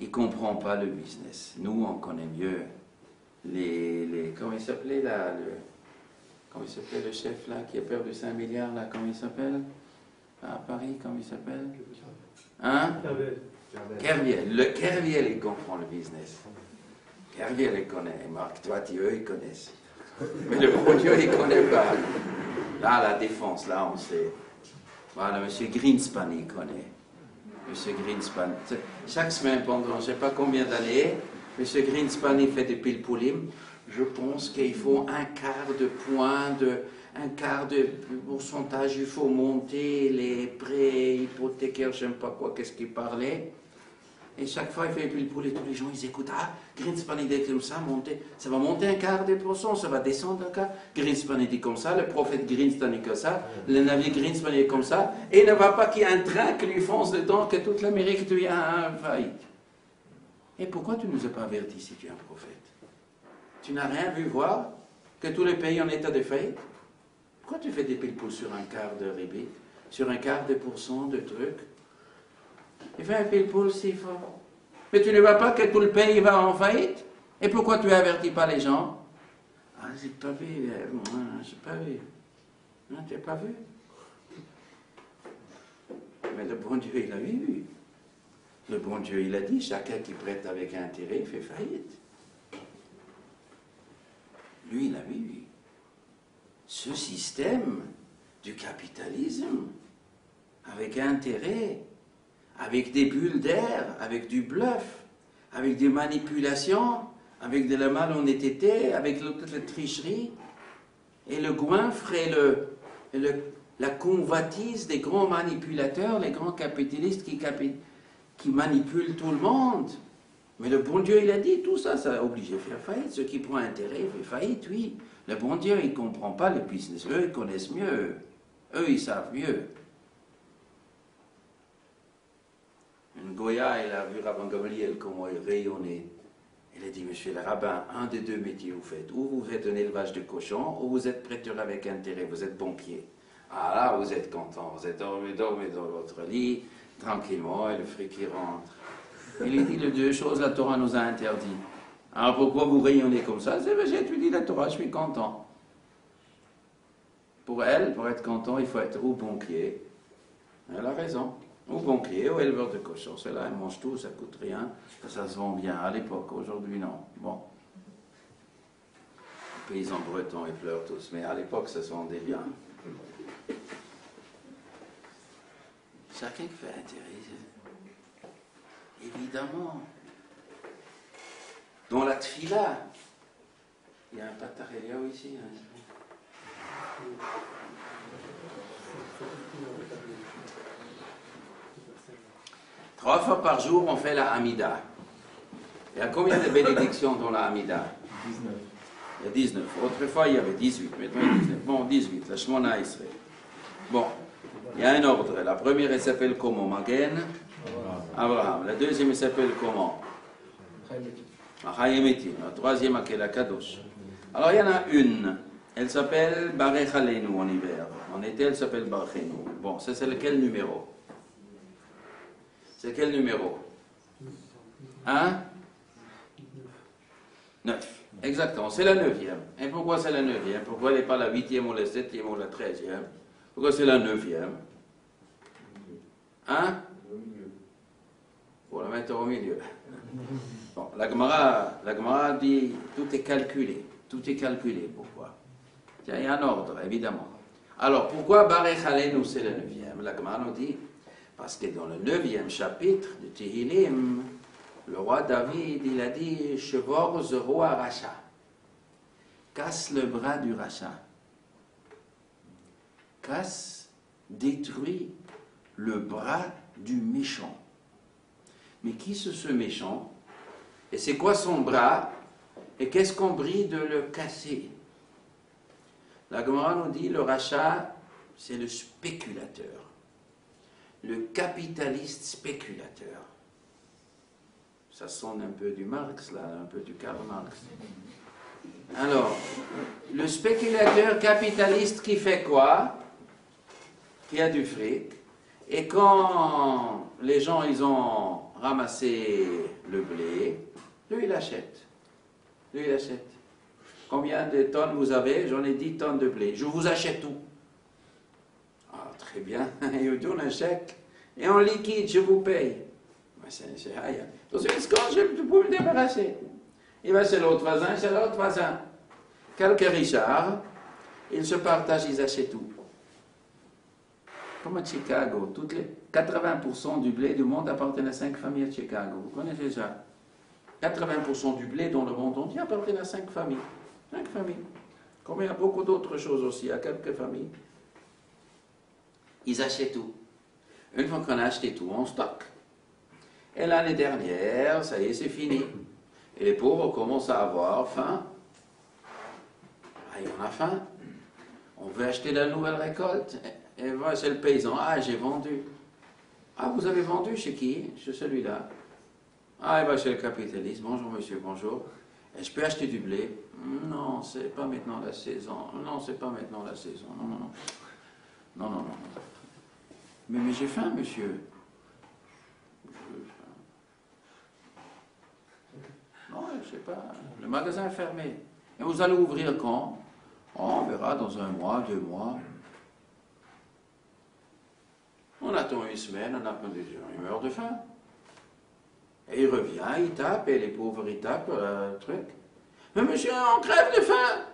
Il ne comprend pas le business. Nous, on connaît mieux comment il s'appelait là comment il s'appelait le chef là qui a perdu 5 milliards là? Comment il s'appelle? À Paris, comment il s'appelle? Hein? Kerviel. Le Kerviel, il comprend le business. Kerviel, il connaît. Marc Toiti, eux, ils connaissent. Mais le bon Dieu, il ne connaît pas. Là, la défense, là, on sait. Voilà, M. Greenspan, il connaît. M. Greenspan. Chaque semaine, pendant je ne sais pas combien d'années, M. Greenspan, il fait des pile-poulim. Je pense qu'il faut un quart de point, un quart de pourcentage, il faut monter les prêts hypothécaires, je ne sais pas quoi, qu'est-ce qu'il parlait. Et chaque fois, il fait pile-poulim, tous les gens, ils écoutent. Ah, Greenspan, il dit comme ça, ça va monter un quart de pourcent, ça va descendre un quart. Greenspan, il dit comme ça, le prophète Greenspan, il dit comme ça, le navire Greenspan, il dit comme ça, et il ne va pas qu'il y ait un train qui lui fonce dedans, que toute l'Amérique devient un faillite. Et pourquoi tu ne nous as pas avertis si tu es un prophète? Tu n'as rien vu voir que tous les pays en état de faillite? Pourquoi tu fais des pile-poules sur un quart de rebit, sur un quart de pourcent de trucs? Il fait un pile-poule si fort. Mais tu ne vois pas que tout le pays va en faillite? Et pourquoi tu n'avertis pas les gens? Ah, j'ai pas vu, j'ai pas vu. Non, tu n'as pas vu? Mais le bon Dieu, il a vu. Le bon Dieu, il a dit, chacun qui prête avec intérêt fait faillite. Lui, il a vu. Ce système du capitalisme, avec intérêt, avec des bulles d'air, avec du bluff, avec des manipulations, avec de la malhonnêteté, avec la tricherie, et le goinfre et la convoitise des grands manipulateurs, les grands capitalistes qui manipulent tout le monde. Mais le bon Dieu, il a dit, tout ça, ça a obligé de faire faillite. Ceux qui prennent intérêt fait faillite, oui. Le bon Dieu, il ne comprend pas le business. Eux, ils connaissent mieux. Eux, ils savent mieux. Une Goya, elle a vu Rabban Gamaliel comment il rayonnait. Elle a dit, monsieur le rabbin, un des deux métiers vous faites. Ou vous faites un élevage de cochons, ou vous êtes prêteur avec intérêt, vous êtes banquier. Ah là, vous êtes content, vous êtes dormez dans votre lit, tranquillement, et le fric qui rentre. Il lui dit les deux choses, la Torah nous a interdit. Alors pourquoi vous rayonnez comme ça? C'est j'ai étudié la Torah, je suis content. Pour elle, pour être content, il faut être ou banquier. Elle a raison. Ou banquier, ou éleveur de cochons. Ceux-là, ils mangent tout, ça ne coûte rien. Ça se vend bien à l'époque, aujourd'hui non. Bon. Les paysans bretons, ils pleurent tous, mais à l'époque, ça se vendait bien. Chacun qui fait intérêt. Évidemment. Dans la tfila, il y a un patarélia ici. Hein. 3 fois par jour, on fait la Hamida. Il y a combien de bénédictions dans la Hamida? 19. Il y a 19. Autrefois, il y avait 18. Maintenant, il y a 19. Bon, 18. La Shemona Israël. Bon, il y a un ordre. La première, elle s'appelle comment? Magen Abraham. La deuxième, elle s'appelle comment? Chayemetim. La troisième, Akel Kadosh. Alors, il y en a une Elle s'appelle Barech Aleinu en hiver. En été, elle s'appelle Barechenu. Bon, ça c'est lequel numéro? C'est quel numéro? 9. Exactement, c'est la 9e. Et pourquoi c'est la 9e? Pourquoi elle n'est pas la 8e ou la 7e ou la 13e? Pourquoi c'est la 9e? Pour la mettre au milieu. Bon, la Gemara dit tout est calculé. Tout est calculé. Pourquoi? Il y a un ordre, évidemment. Alors, pourquoi Barech Aleinu c'est la 9e? La Gemara nous dit parce que dans le 9e chapitre de Tehillim, le roi David, il a dit Shevor roi Racha. Casse le bras du Racha. Casse, détruit le bras du méchant. Mais qui c'est ce méchant? Et c'est quoi son bras? Et qu'est-ce qu'on brille de le casser? La Gemara nous dit le Racha, c'est le spéculateur. Le capitaliste spéculateur. Ça sonne un peu du Marx, là, un peu du Karl Marx. Alors, le spéculateur capitaliste qui fait quoi? Qui a du fric. Et quand les gens, ils ont ramassé le blé, lui, il achète. Lui, il achète. Combien de tonnes vous avez? J'en ai 10 tonnes de blé. Je vous achète tout. Ah, très bien. Il vous donne un chèque. Et en liquide, je vous paye. C'est rien. Dans une seconde, je peux me débarrasser. Il va chez l'autre voisin, chez l'autre voisin. Quelques richards, ils se partagent, ils achètent tout. Comme à Chicago, 80% du blé du monde appartient à 5 familles à Chicago. Vous connaissez ça? 80% du blé dans le monde entier appartient à 5 familles. 5 familles. Comme il y a beaucoup d'autres choses aussi, à quelques familles. Ils achètent tout. Une fois qu'on a acheté tout, on stocke. Et l'année dernière, ça y est, c'est fini. Et les pauvres commencent à avoir faim. Ah, et on a faim. On veut acheter la nouvelle récolte. Et voilà, c'est le paysan. Ah, j'ai vendu. Ah, vous avez vendu chez qui? Chez celui-là. Ah, et bien chez le capitaliste. Bonjour monsieur, bonjour. Et je peux acheter du blé? Non, c'est pas maintenant la saison. Non, c'est pas maintenant la saison. Non, non, non. Non, non, non. Mais j'ai faim, monsieur. Non, je sais pas. Le magasin est fermé. Et vous allez ouvrir quand? Oh, on verra dans 1 mois, 2 mois. On attend 1 semaine, on attend 2 heures, il meurt de faim. Et il revient, il tape, et les pauvres, ils tapent le truc. Mais monsieur, on crève de faim.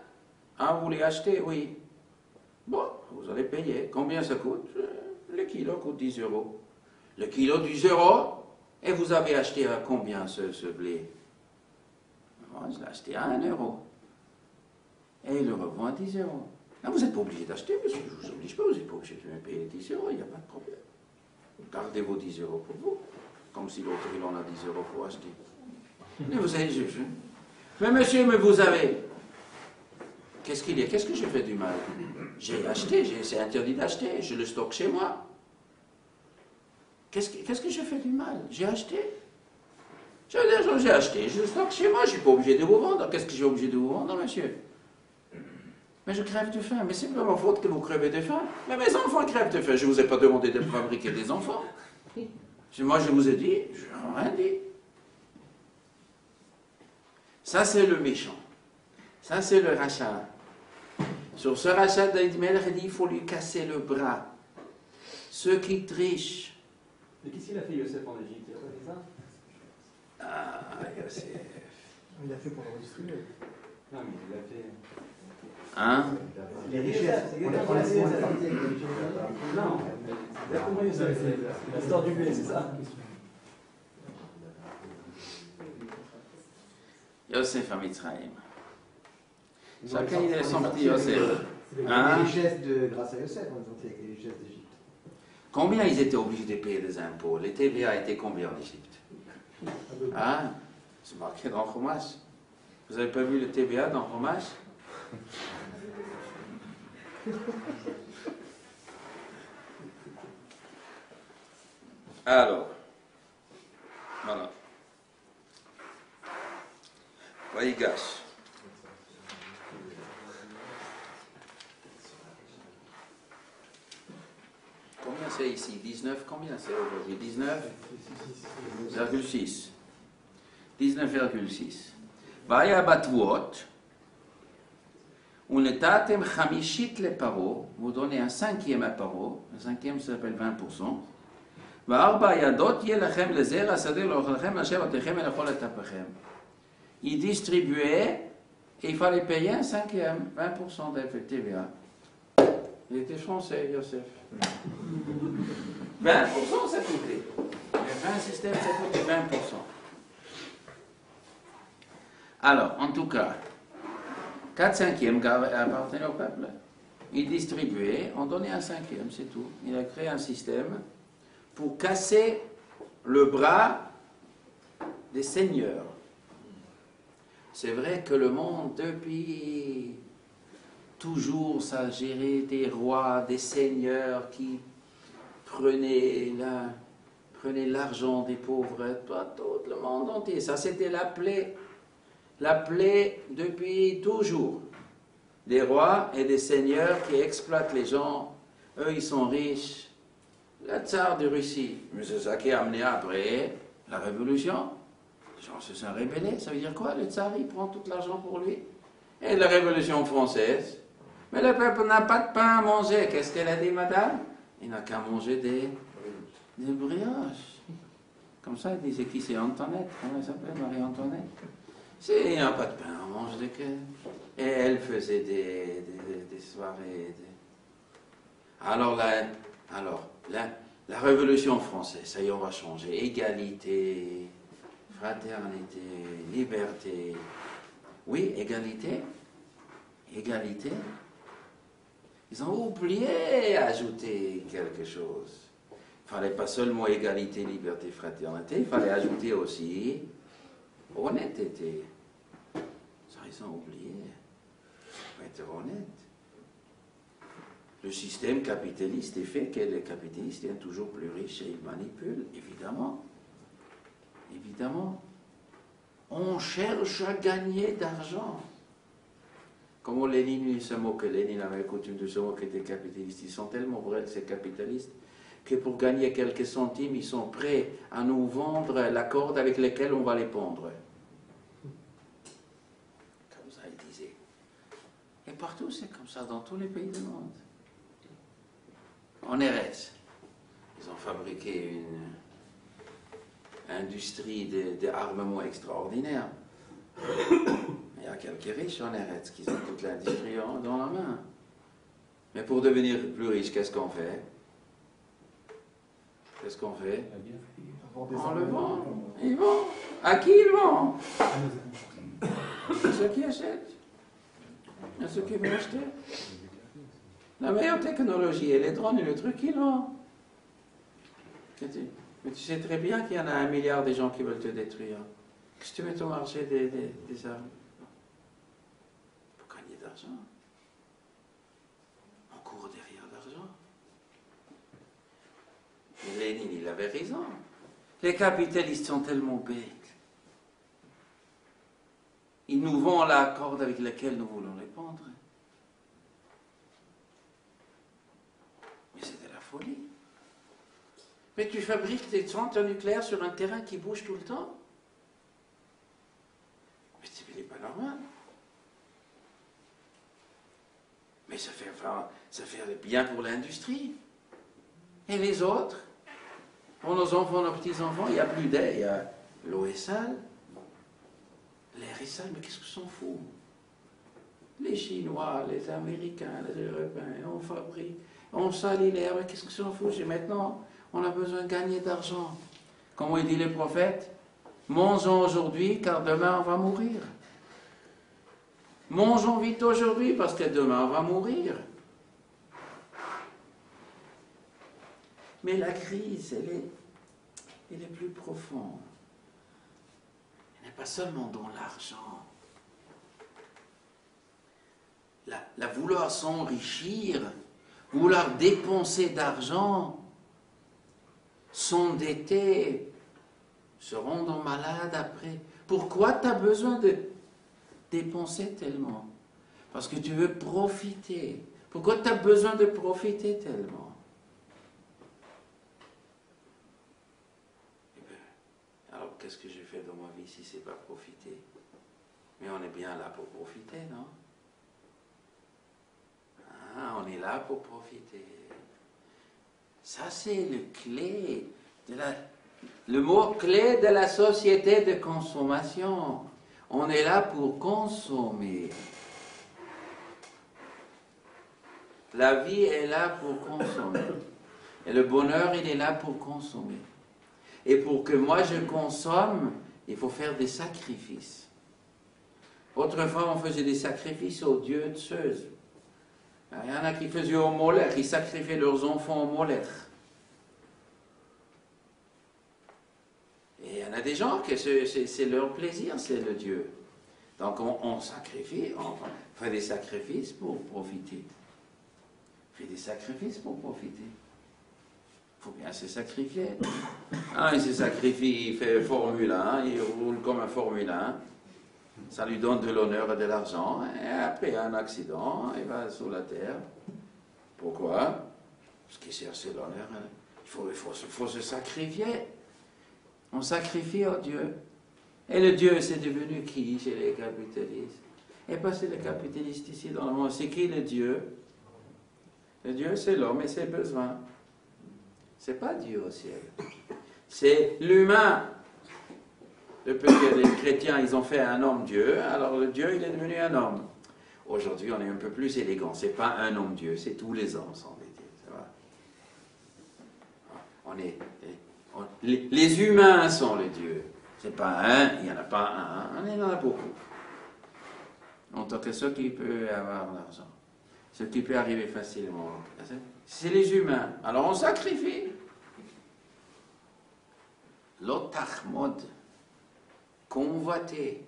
Ah, vous voulez acheter? Oui. Bon, vous allez payer. Combien ça coûte? Le kilo coûte 10 euros. Le kilo 10 euros? Et vous avez acheté à combien ce blé? Moi, je l'ai acheté à 1 euro. Et il le revend à 10 euros. Là, vous n'êtes pas obligé d'acheter, monsieur. Je ne vous oblige pas, vous n'êtes pas obligé de me payer 10 euros, il n'y a pas de problème. Gardez vos 10 euros pour vous. Comme si l'autre, il en a 10 euros pour acheter. Mais vous avez juge. Mais monsieur, mais vous avez. Qu'est-ce qu'il y a? Qu'est-ce que j'ai fait du mal? J'ai acheté, c'est interdit d'acheter, je le stocke chez moi. Qu'est-ce que j'ai fait du mal? J'ai acheté. J'ai acheté, je le stocke chez moi, je ne suis pas obligé de vous vendre. Qu'est-ce que j'ai obligé de vous vendre, monsieur? Mais je crève de faim. Mais c'est pas ma faute que vous crevez de faim. Mais mes enfants crèvent de faim. Je ne vous ai pas demandé de fabriquer des enfants. Moi, je vous ai dit, je n'ai rien dit. Ça, c'est le méchant. Ça, c'est le rachat. Sur ce rachat, David Melech dit il faut lui casser le bras. Ceux qui trichent. Mais qu'est-ce qu'il a fait, Yosef, en Égypte? Il a pas fait ça? Ah, Yosef. Il a fait pour le redistribuer. Non, mais il a fait. Hein? Les richesses. Non, il a compris ça, c'est l'histoire du blé, c'est ça? Yosef à Mitzrayim. Chacun il est son petit Yosef. Hein? Les richesses grâce à Yosef, on est avec les richesses d'Égypte. Combien ils étaient obligés de payer des impôts? Les TVA étaient combien en Égypte? Hein? C'est marqué dans le Chumash. Vous n'avez pas vu le TVA dans le Chumash? Alors, voilà. Vaïgash. Combien c'est ici? 19, combien c'est aujourd'hui? 19,6. 19,6. Vaya batuot. Unetatem chamishit le paro. Vous donnez un cinquième à paro. Un cinquième s'appelle 20%. Va'arba yadot yelachem lezer asader lochem asher otechem elachol etapachem. Il distribuait et il fallait payer un cinquième, 20% de TVA. Il était français, Yosef. 20% ça coûtait. Le 20 système ça coûtait 20%. Alors, en tout cas, 4 cinquièmes appartenaient au peuple. Il distribuait, on donnait un cinquième, c'est tout. Il a créé un système pour casser le bras des seigneurs. C'est vrai que le monde, depuis toujours, ça a géré des rois, des seigneurs qui prenaient l'argent des pauvres, tout le monde entier. Ça, c'était la plaie depuis toujours. Des rois et des seigneurs qui exploitent les gens. Eux, ils sont riches. Le tsar de Russie, mais c'est ça qui a amené après la révolution. Les gens se sont rébellés. Ça veut dire quoi? Le tsar, il prend tout l'argent pour lui. Et la révolution française. Mais le peuple n'a pas de pain à manger. Qu'est-ce qu'elle a dit, madame? Il n'a qu'à manger des brioches. Comme ça, il disait qui c'est Antoinette? Comment elle s'appelle, Marie-Antoinette? Il n'y a pas de pain, on mange des queues. Et elle faisait des soirées. Alors, la Révolution française, ça y est, on va changer. Égalité, fraternité, liberté. Oui, égalité. Égalité. Ils ont oublié d'ajouter quelque chose. Il ne fallait pas seulement égalité, liberté, fraternité, il fallait ajouter aussi honnêteté. Ça, ils ont oublié. Il faut être honnête. Le système capitaliste est fait que les capitalistes sont toujours plus riches et ils manipulent, évidemment. Évidemment. On cherche à gagner d'argent. Comment Lénine se moque, Lénine avait coutume de se moquer des capitalistes. Ils sont tellement vrais, ces capitalistes, que pour gagner quelques centimes, ils sont prêts à nous vendre la corde avec laquelle on va les pendre. Comme ça, il disait. Et partout, c'est comme ça, dans tous les pays du monde. En RS, ils ont fabriqué une industrie d'armement extraordinaire. Il y a quelques riches en RS qui ont toute l'industrie dans la main. Mais pour devenir plus riche, qu'est-ce qu'on fait? Qu'est-ce qu'on fait? On le vend. Ils vendent. À qui ils vendent? À ceux qui achètent. À ceux qui veulent acheter. La meilleure technologie, et les drones et le truc, ils vendent. Mais tu sais très bien qu'il y en a 1 milliard de gens qui veulent te détruire. Qu'est-ce que tu mets au marché des armes? Pour gagner d'argent. On court derrière l'argent. Et Lénine, il avait raison. Les capitalistes sont tellement bêtes. Ils nous vendent la corde avec laquelle nous voulons les pendre. Mais c'est de la folie. Mais tu fabriques des centres nucléaires sur un terrain qui bouge tout le temps. Mais c'est pas normal. Mais ça fait bien pour l'industrie. Et les autres? Pour nos enfants, nos petits-enfants, il n'y a plus d'air. Il y a l'eau est sale. L'air est sale, mais qu'est-ce que s'en fout? Les Chinois, les Américains, les Européens, on fabrique, on salit l'air, mais qu'est-ce que s'en fout? Maintenant, on a besoin de gagner d'argent. Comment il dit le prophète? Mangeons aujourd'hui, car demain on va mourir. Mangeons vite aujourd'hui, parce que demain on va mourir. Mais la crise, elle est plus profonde. Elle n'est pas seulement dans l'argent. La vouloir s'enrichir, vouloir dépenser d'argent, s'endetter, se rendre malade après. Pourquoi tu as besoin de dépenser tellement? Parce que tu veux profiter. Pourquoi tu as besoin de profiter tellement? qu'est-ce que j'ai fait dans ma vie si c'est pas profiter? Mais on est bien là pour profiter, non? Ah, on est là pour profiter. Ça, c'est le mot clé de la société de consommation. On est là pour consommer. La vie est là pour consommer. Et le bonheur, il est là pour consommer. Et pour que moi je consomme, il faut faire des sacrifices. Autrefois, on faisait des sacrifices aux dieux de Zeus. Il y en a qui faisaient au Moloch, ils sacrifiaient leurs enfants au Moloch. Et il y en a des gens que c'est leur plaisir, c'est le Dieu. Donc on sacrifie, on fait des sacrifices pour profiter. On fait des sacrifices pour profiter. Il faut bien se sacrifier. Il se sacrifie, il fait Formule 1, il roule comme un Formule 1. Ça lui donne de l'honneur et de l'argent. Et après un accident, il va sur la terre. Pourquoi? Parce qu'il cherche l'honneur. Il faut se sacrifier. On sacrifie au Dieu. Et le Dieu, c'est devenu qui chez les capitalistes? Et pas c'est les capitalistes ici dans le monde. C'est qui le Dieu? Le Dieu, c'est l'homme et ses besoins. C'est pas Dieu au ciel. C'est l'humain. Depuis que les chrétiens, ils ont fait un homme Dieu, alors le Dieu, il est devenu un homme. Aujourd'hui, on est un peu plus élégant. C'est pas un homme Dieu, c'est tous les hommes, sans dire. Les humains sont les dieux. C'est pas un, il n'y en a pas un, il y en a beaucoup. En tant que ceux qui peuvent avoir l'argent, ce qui peut arriver facilement, c'est les humains. Alors on sacrifie. L'otachmod, convoiter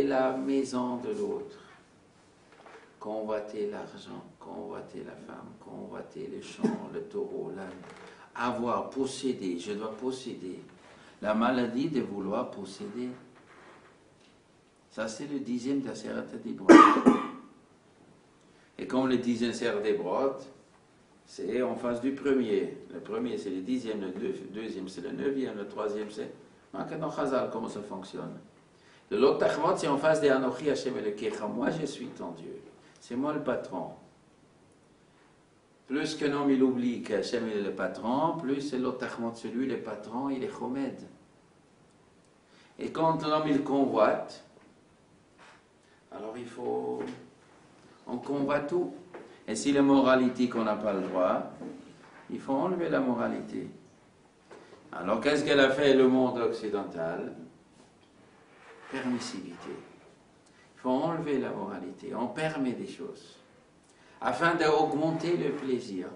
la maison de l'autre, convoiter l'argent, convoiter la femme, convoiter les champs, le taureau, l'âne, avoir, posséder, je dois posséder. La maladie de vouloir posséder. Ça, c'est le 10e d'Aseret Dibrot. Et comme le 10e d'Aseret Dibrot, c'est en face du premier. Le premier, c'est le 10e, le deuxième, c'est le 9e, le troisième, c'est... Comment ça fonctionne? De l'autre Tachmot, c'est en face des Anochi Hashem Elokecha. Moi, je suis ton Dieu. C'est moi le patron. Plus qu'un homme, il oublie qu'Hachem est le patron, plus c'est l'autre Tachmot, celui, le patron, il est Chomed. Et quand l'homme, il convoite, alors il faut... On convoite tout. Et si la moralité qu'on n'a pas le droit, il faut enlever la moralité. Alors qu'est-ce qu'elle a fait le monde occidental? Permissivité. Il faut enlever la moralité. On permet des choses. Afin d'augmenter le plaisir.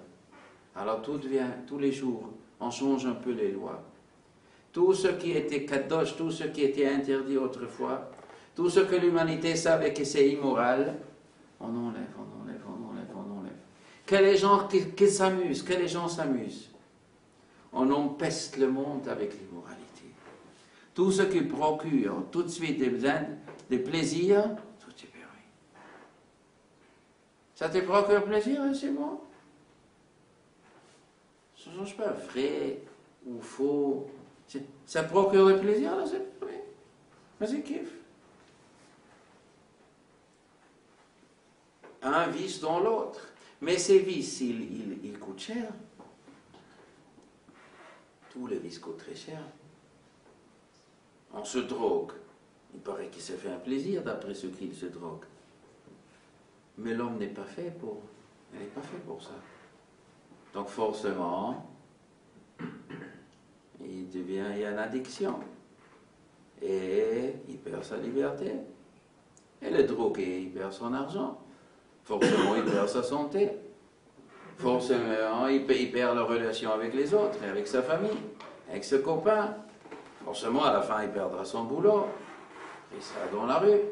Alors tout devient, tous les jours, on change un peu les lois. Tout ce qui était kadosh, tout ce qui était interdit autrefois, tout ce que l'humanité savait que c'est immoral, on enlève. Que les gens qui s'amusent, que les gens s'amusent. On empeste le monde avec l'immoralité. Tout ce qui procure tout de suite des plaisirs, tout est permis. Ça te procure plaisir, c'est bon? Ça ne change pas vrai ou faux. Ça procure le plaisir, là, c'est permis. Vas-y, kiffe. Un vice dans l'autre. Mais ces vices, ils coûtent cher. Tous les vices coûtent très cher. On se drogue. Il paraît qu'il se fait un plaisir d'après ceux qui se droguent. Mais l'homme n'est pas fait pour... Il n'est pas fait pour ça. Donc forcément, il y a une addiction. Et il perd sa liberté. Et le drogué, il perd son argent. Forcément, il perd sa santé. Forcément, il perd la relation avec les autres, et avec sa famille, avec ses copains. Forcément, à la fin, il perdra son boulot. Il sera dans la rue.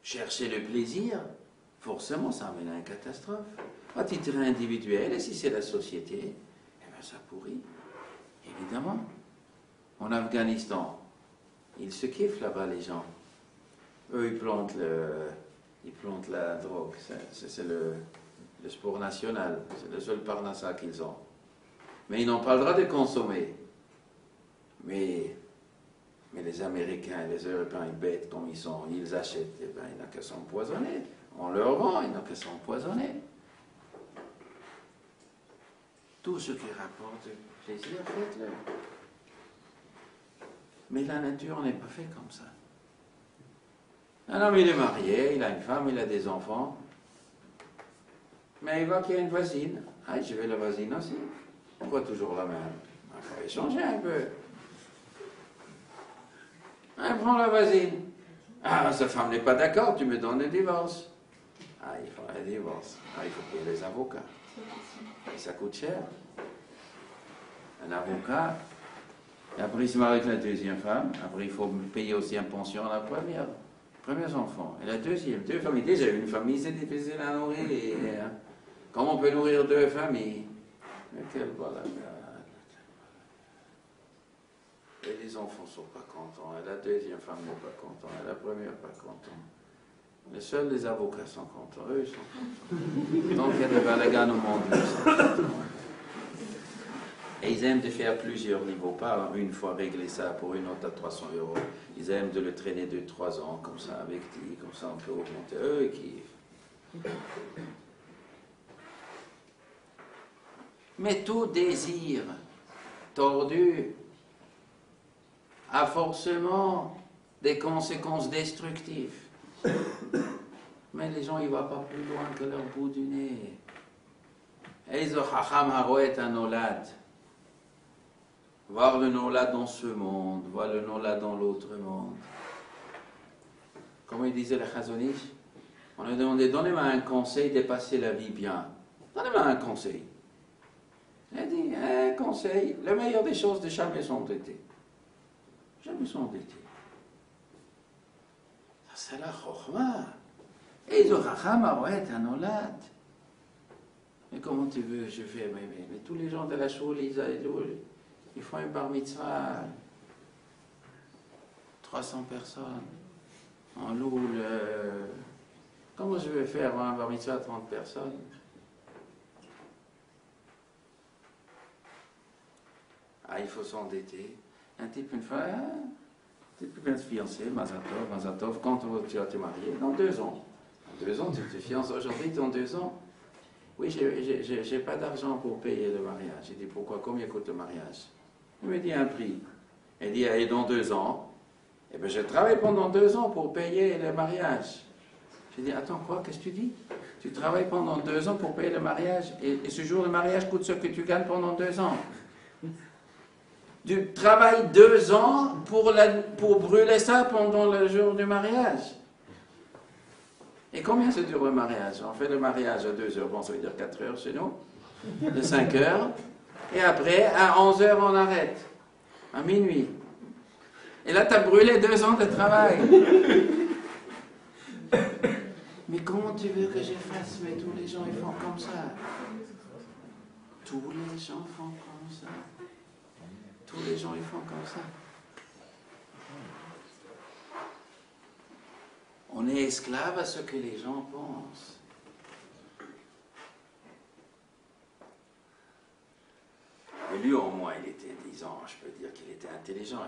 Chercher le plaisir, forcément, ça amène à une catastrophe. À titre individuel, et si c'est la société, eh bien, ça pourrit. Évidemment. En Afghanistan, ils se kiffent là-bas, les gens. Eux, ils plantent la drogue. C'est le sport national. C'est le seul parnassa qu'ils ont. Mais ils n'ont pas le droit de consommer. Mais les Américains et les Européens, ils bêtes comme ils sont, ils achètent, eh ben, ils n'ont qu'à s'empoisonner. On leur vend, ils n'ont qu'à s'empoisonner. Tout ce qui rapporte plaisir, faites-le. Mais la nature n'est pas faite comme ça. Un homme, il est marié, il a une femme, il a des enfants. Mais il voit qu'il y a une voisine. Ah, je vais la voisine aussi. On voit toujours la même. Il faut échanger un peu. Ah, prends la voisine. Ah, sa femme n'est pas d'accord, tu me donnes le divorce. Ah, il faut un divorce. Ah, il faut payer les avocats. Et ça coûte cher. Un avocat. Et après, il se marie avec la deuxième femme. Après, il faut payer aussi une pension à la première. Premiers enfants. Et la deuxième. Deux familles. Déjà, une famille, c'est difficile à nourrir. Et, comment on peut nourrir deux familles? Mais quelle balade. Et les enfants ne sont pas contents. Et la deuxième femme n'est pas contente. Et la première pas contente. Mais seuls les avocats sont contents. Eux, ils sont contents. Donc, il y a des balagans au monde. Et ils aiment de faire plusieurs niveaux, pas une fois régler ça pour une autre à 300 €. Ils aiment de le traîner 2-3 ans, comme ça, avec lui, comme ça on peut augmenter. Eux, ils kiffent. Mais tout désir tordu a forcément des conséquences destructives. Mais les gens, ils ne vont pas plus loin que leur bout du nez. Eizo Chacham Haroet Anolad. Voir le Nolad dans ce monde, voir le Nolad dans l'autre monde. Comme il disait le Chazon Ish, on lui demandait, donnez-moi un conseil de passer la vie bien. Donnez-moi un conseil. Il a dit, un conseil, le meilleur des choses, de jamais s'endetter. Jamais s'endetter. Ça, c'est la chokhma. Et ils ont Chacham Haroet Anolad. Mais comment tu veux que je fais? Mais tous les gens de la choule, ils font un bar mitzvah. 300 personnes. On loue le... Comment je vais faire un bar mitzvah à 30 personnes? Ah, il faut s'endetter. Un type, une fois, un type vient de se fiancer, Mazatov, quand tu vas te marier? Dans 2 ans. Dans 2 ans, tu te fiances aujourd'hui, dans 2 ans. Oui, j'ai pas d'argent pour payer le mariage. J'ai dit, pourquoi? Combien coûte le mariage? Il me dit un prix. Il dit, et dans 2 ans? Eh bien, je travaille pendant 2 ans pour payer le mariage. J'ai dit, attends, quoi? Qu'est-ce que tu dis? Tu travailles pendant 2 ans pour payer le mariage, et ce jour, le mariage coûte ce que tu gagnes pendant 2 ans. Tu travailles 2 ans pour brûler ça pendant le jour du mariage. Et combien ça dure le mariage? On fait le mariage à 2 heures, bon, ça veut dire 4 heures chez nous, de 5 heures, et après, à 11 heures, on arrête, à minuit. Et là, tu as brûlé 2 ans de travail. Mais comment tu veux que je fasse? Mais tous les gens, ils font comme ça. Tous les gens font comme ça. Tous les gens, ils font comme ça. On est esclave à ce que les gens pensent. Mais lui, au moins, il était 10 ans. Je peux dire qu'il était intelligent.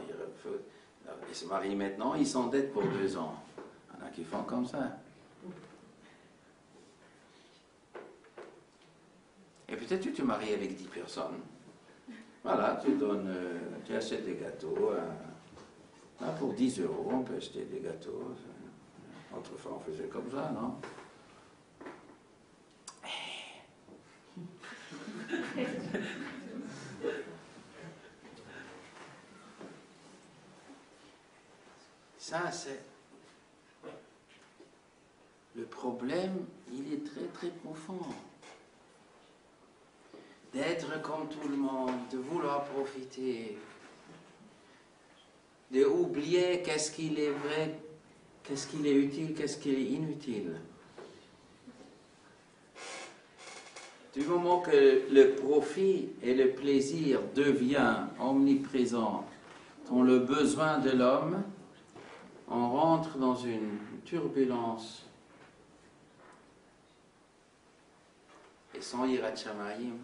Il se marie maintenant, il s'endette pour 2 ans. Il y en a qui font comme ça. Et peut-être tu te maries avec 10 personnes. Voilà, tu achètes des gâteaux. Là, pour 10 €, on peut acheter des gâteaux. Autrefois, on faisait comme ça, non? Ça, c'est... Le problème, il est très, très profond. D'être comme tout le monde, de vouloir profiter, de oublier qu'est-ce qu'il est vrai, qu'est-ce qu'il est utile, qu'est-ce qu'il est inutile. Du moment que le profit et le plaisir deviennent omniprésents dans le besoin de l'homme, on rentre dans une turbulence. Et sans Yirat Shamayim,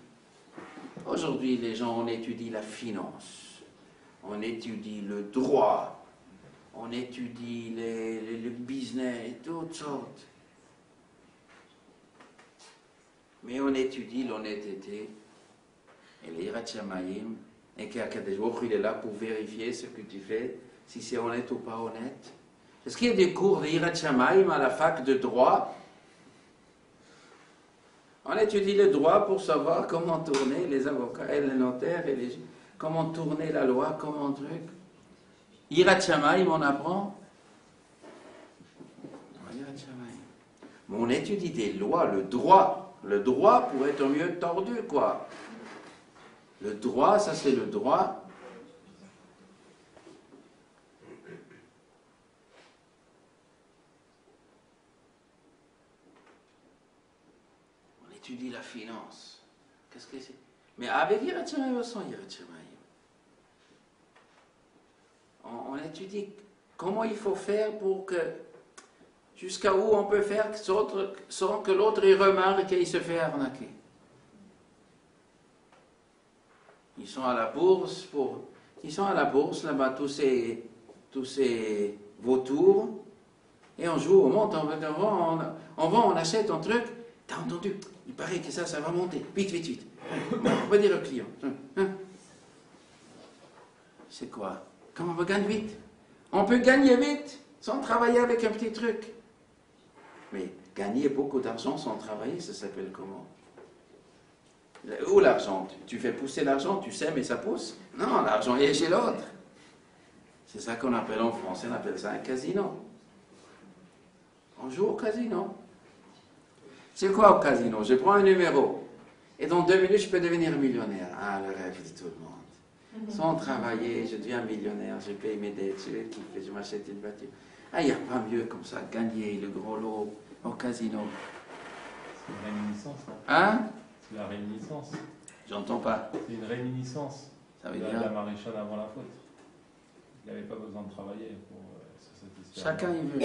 Aujourd'hui, les gens, on étudie la finance, on étudie le droit, on étudie le business, toutes sortes. Mais on étudie l'honnêteté et l'Yirat Shamayim, et qu'Akadosh Baruch Hu, il est là pour vérifier ce que tu fais, si c'est honnête ou pas honnête. Est-ce qu'il y a des cours de Yirat Shamayim à la fac de droit? On étudie le droit pour savoir comment tourner les avocats et les notaires, et comment tourner la loi, comment truc. Yirat Shamayim, on apprend. Yirat Shamayim. Mais on étudie des lois, le droit. Le droit pour être mieux tordu, quoi. Le droit, ça c'est le droit. On étudie la finance. Qu'est-ce que c'est? Mais avec Yirat Shamayim ou sans Yirat Shamayim? On étudie comment il faut faire pour que... Jusqu'à où on peut faire sans que l'autre remarque qu'il se fait arnaquer. Ils sont à la bourse là-bas, tous ces vautours, et on joue, on monte, on achète un truc. T'as entendu? Il paraît que ça va monter. Vite, vite, vite. On va dire au client. Hein? C'est quoi? Comment on va gagner vite? On peut gagner vite sans travailler avec un petit truc. Mais gagner beaucoup d'argent sans travailler, ça s'appelle comment? Où l'argent? Tu fais pousser l'argent, tu sais, mais ça pousse? Non, l'argent est chez l'autre. C'est ça qu'on appelle en français, on appelle ça un casino. On joue au casino. C'est quoi au casino? Je prends un numéro, et dans 2 minutes, je peux devenir millionnaire. Ah, le rêve de tout le monde. Sans travailler, je deviens millionnaire, je paye mes dettes, je m'achète une voiture. Ah, il n'y a pas mieux comme ça, gagner le gros lot au casino. C'est une réminiscence. Hein? C'est la réminiscence. J'entends pas. C'est une réminiscence. Ça veut La dire... maréchale avant la faute. Il n'avait pas besoin de travailler pour cette histoire.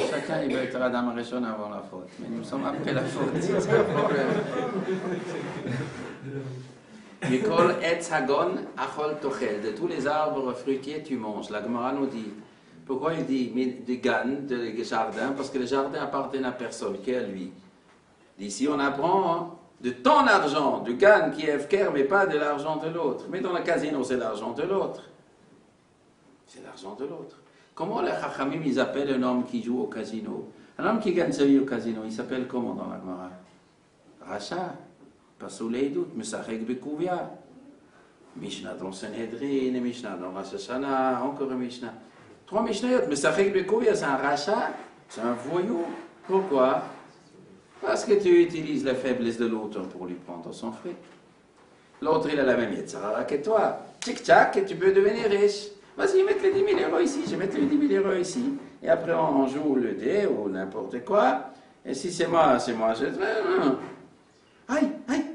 Chacun il veut être Adam Rishon avant la faute. Mais nous sommes après la faute, c'est ça le problème. Mikol etz hagon achol tochel. De tous les arbres fruitiers, tu manges. La Gemara nous dit... Pourquoi il dit du gan, de jardin? Parce que le jardin appartient à personne, qu'à lui. Ici, on apprend de ton argent, du gan qui est efker, mais pas de l'argent de l'autre. Mais dans le casino, c'est l'argent de l'autre. C'est l'argent de l'autre. Comment les Chachamim, ils appellent un homme qui joue au casino? Un homme qui gagne sa vie au casino, il s'appelle comment dans la Gemara? Racha, pas sous les doutes, Mesachek Bekouvia. Mishnah dans Sanhedrin, Mishnah dans Rosh Hashanah, encore un Mishnah. 3 Mishnayot, mais Sachek Bekouvia, c'est un rachat, c'est un voyou. Pourquoi? Parce que tu utilises la faiblesse de l'autre pour lui prendre son fric. L'autre, il a la même yetzara que toi. Tic-tac, et tu peux devenir riche. Vas-y, mets les 10 000 euros ici, je vais mettre les 10 000 euros ici. Et après, on joue le dé ou n'importe quoi. Et si c'est moi, je... Aïe,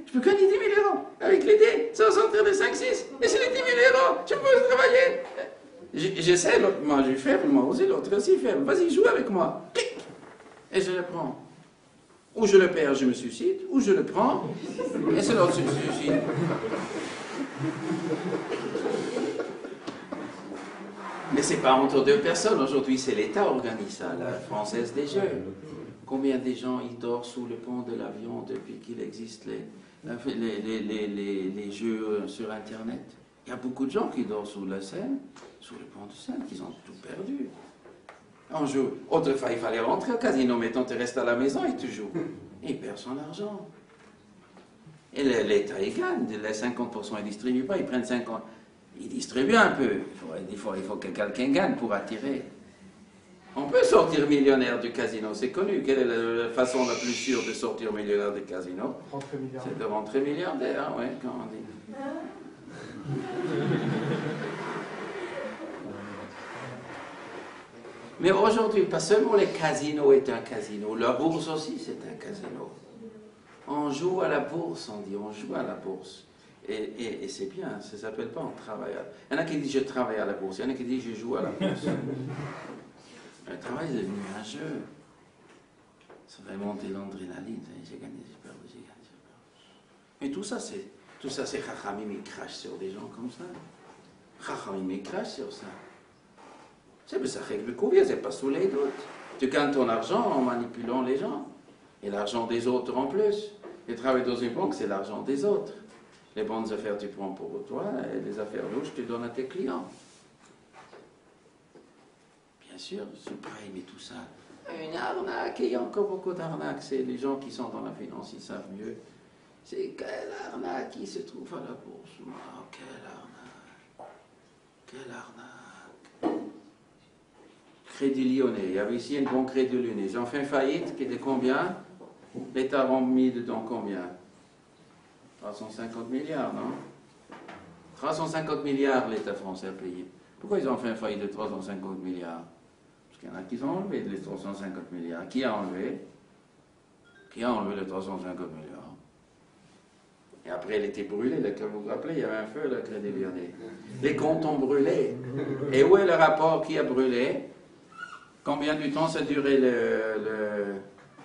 je peux gagner 10 000 euros avec les dés, sans sortir de 5-6. Et c'est les 10 000 euros, je peux travailler. J'essaie, moi je suis faible, moi aussi, l'autre aussi faible. Vas-y, joue avec moi. Clic. Et je le prends. Ou je le perds, je me suicide, ou je le prends, et c'est l'autre qui se suicide. Mais c'est pas entre 2 personnes. Aujourd'hui, c'est l'État qui organise ça, la Française des Jeux. Combien de gens ils dorment sous le pont de l'avion depuis qu'il existe les jeux sur Internet? Il y a beaucoup de gens qui dorment sous la Seine, sous le pont de Seine, qui ont tout perdu. On joue. Autrefois, il fallait rentrer au casino. Maintenant, tu restes à la maison et tu joues. Et il perd son argent. Et l'État, il gagne. Les 50%, ils ne distribuent pas. Ils prennent 50%. Ils distribuent un peu. Il faut que quelqu'un gagne pour attirer. On peut sortir millionnaire du casino. C'est connu. Quelle est la façon la plus sûre de sortir millionnaire du casino? Rentrer milliardaire. C'est de rentrer milliardaire, oui, quand on dit. Mais aujourd'hui, pas seulement les casinos est un casino, la bourse aussi c'est un casino. On joue à la bourse, on dit, on joue à la bourse. Et c'est bien, ça ne s'appelle pas on travaille. Il y en a qui disent je travaille à la bourse, il y en a qui disent je joue à la bourse. Le travail est devenu un jeu. Ça fait monter l'adrénaline, j'ai gagné, j'ai perdu, j'ai gagné, j'ai perdu. Mais tout ça, Tout ça, c'est Chachamim, ils crachent sur des gens comme ça. Chachamim, ils crachent sur ça. C'est c'est pas sous les doutes. Tu gagnes ton argent en manipulant les gens. Et l'argent des autres en plus. Le travail dans une banque, c'est l'argent des autres. Les bonnes affaires, tu prends pour toi, et les affaires louches, tu donnes à tes clients. Bien sûr, subprime et tout ça. Une arnaque, et il y a encore beaucoup d'arnaques. C'est les gens qui sont dans la finance, ils savent mieux. C'est quelle arnaque qui se trouve à la bourse. Oh, quelle arnaque. Quelle arnaque. Crédit Lyonnais. Il y avait ici une banque Crédit Lyonnais. Ils ont fait une faillite qui était combien? L'État a mis dedans combien? 350 milliards, non? 350 milliards l'État français a payé. Pourquoi ils ont fait une faillite de 350 milliards? Parce qu'il y en a qui ont enlevé les 350 milliards. Qui a enlevé? Qui a enlevé les 350 milliards? Et après, elle était brûlée. Vous vous rappelez, il y avait un feu, le Crédit Lyonnais. Les comptes ont brûlé. Et où est le rapport qui a brûlé? Combien de temps ça a duré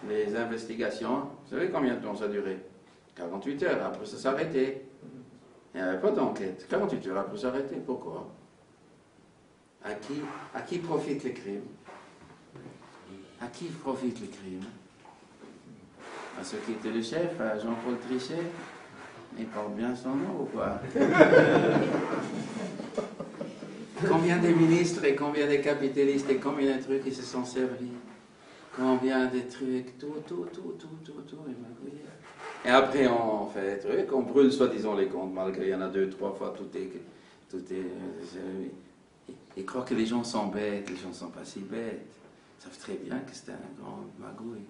les investigations? Vous savez combien de temps ça a duré? 48 heures. Après, ça s'est arrêté. Il n'y avait pas d'enquête. 48 heures après, ça s'est arrêté. Pourquoi? À qui profitent les crimes? À qui profitent les crimes? À ceux qui étaient le chef, à Jean-Paul Trichet? Il porte bien son nom ou pas? Combien de ministres et combien de capitalistes et combien de trucs ils se sont servis? Combien de trucs? Tout est magouillé. Et après on fait des trucs, on brûle soi-disant les comptes, malgré il y en a 2, 3 fois, tout est ils croient que les gens sont bêtes, les gens ne sont pas si bêtes. Ils savent très bien que c'est un grand magouille.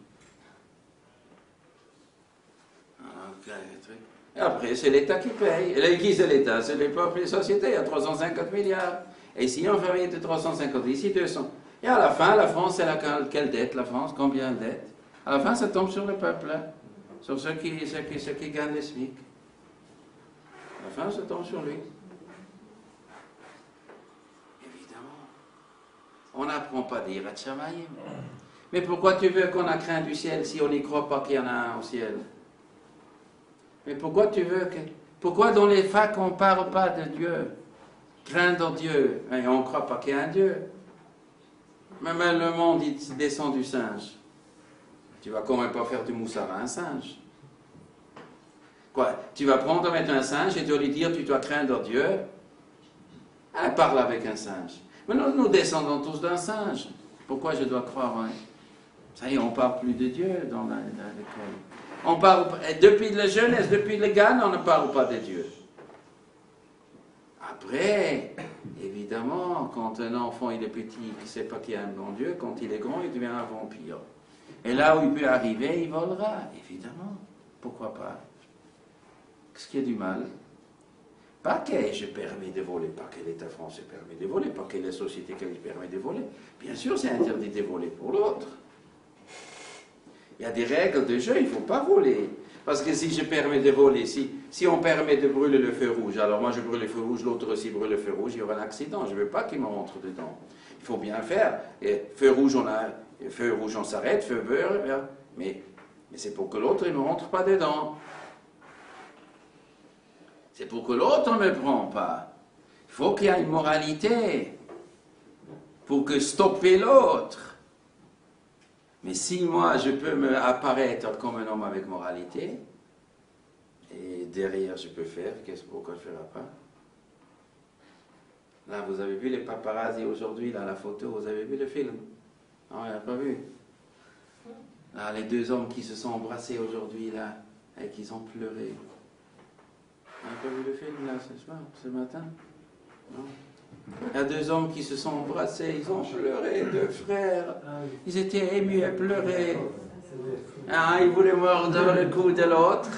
Et après, c'est l'État qui paye. Et là, qui c'est l'État? C'est les peuples et les sociétés. Il y a 350 milliards. Et ici, on fait rien de 350, ici 200. Et à la fin, la France, elle a quelle dette, la France? Combien de dettes? À la fin, ça tombe sur le peuple, hein? Sur ceux qui gagnent le SMIC. À la fin, ça tombe sur lui. Évidemment. On n'apprend pas à dire à Tchamaïm. Mais pourquoi tu veux qu'on a craint du ciel si on n'y croit pas qu'il y en a un au ciel? Mais pourquoi tu veux que... Pourquoi dans les facs on ne parle pas de Dieu? Craindre Dieu. Et on ne croit pas qu'il y a un Dieu. Même le monde, il descend du singe. Tu vas quand même pas faire du moussard à un singe. Quoi? Tu vas prendre avec un singe et tu vas lui dire tu dois craindre Dieu? Ah, parle avec un singe. Mais nous descendons tous d'un singe. Pourquoi je dois croire? Hein? Ça y est, on ne parle plus de Dieu dans l'école. On parle, depuis la jeunesse, depuis le Ghana, on ne parle pas de Dieu. Après, évidemment, quand un enfant il est petit, il ne sait pas qu'il y a un bon Dieu, quand il est grand, il devient un vampire. Et là où il peut arriver, il volera, évidemment. Pourquoi pas? Qu'est-ce qu'il y a du mal? Pas que je permets de voler, pas que l'État français permet de voler, pas que la société qui permet de voler. Bien sûr, c'est interdit de voler pour l'autre. Il y a des règles de jeu, il ne faut pas voler. Parce que si je permets de voler, si on permet de brûler le feu rouge, alors moi je brûle le feu rouge, l'autre aussi brûle le feu rouge, il y aura un accident. Je ne veux pas qu'il me rentre dedans. Il faut bien faire. Et feu rouge, on s'arrête, feu vert, mais c'est pour que l'autre ne me rentre pas dedans. C'est pour que l'autre ne me prend pas. Il faut qu'il y ait une moralité pour que stopper l'autre. Mais si moi, je peux me apparaître comme un homme avec moralité, et derrière, je peux faire, pourquoi je ne ferai pas? Là, vous avez vu les paparazzi aujourd'hui, là, la photo, vous avez vu le film? Non, il n'a pas vu. Là, les deux hommes qui se sont embrassés aujourd'hui, là, et qui ont pleuré. Vous n'avez pas vu le film, là, ce matin? Non? Il y a deux hommes qui se sont embrassés, ils ont pleuré, deux frères. Ils étaient émus à pleurer. Ils voulaient mordre le cou de l'autre.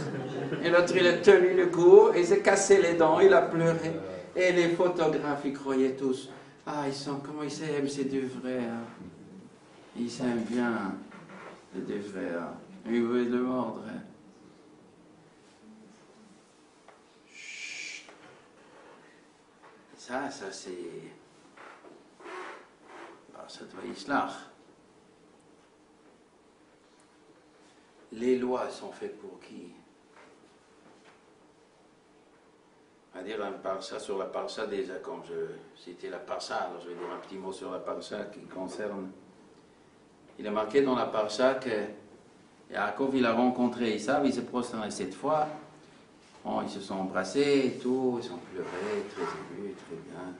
Et l'autre, il a tenu le cou, et il s'est cassé les dents, il a pleuré. Et les photographes, ils croyaient tous, comment ils s'aiment, ces deux frères. Ils s'aiment bien, les deux frères. Ils voulaient le mordre. Ça c'est... ça doit Islach. Les lois sont faites pour qui? va dire un parsa sur la parsa déjà, comme je citais la parsa, alors je vais dire un petit mot sur la parsa qui concerne. Il est marqué dans la parsa que Yaakov, il a rencontré Esav, il s'est prosterné 7 fois. Bon, ils se sont embrassés et tout, ils ont pleuré, très émus, très bien.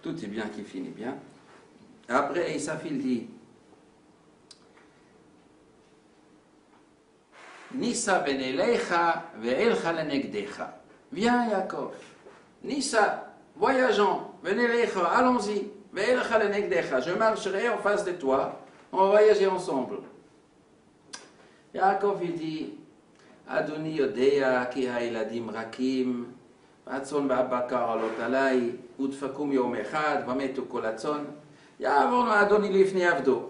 Tout est bien qui finit bien. Après, Esav, il dit Nissa ben elecha ve'elcha lenegdecha. Viens, Yaakov. Nissa, voyageons, ben elecha, allons-y. Ve'elcha lenegdecha. Je marcherai en face de toi. On va voyager ensemble. Yaakov, il dit Adoni yodea ki ha'iladim rakim והצאן והבקר עלות עליי, ודפקום יום אחד, ומתו כל הצאן. יעבור האדוני לפני עבדו.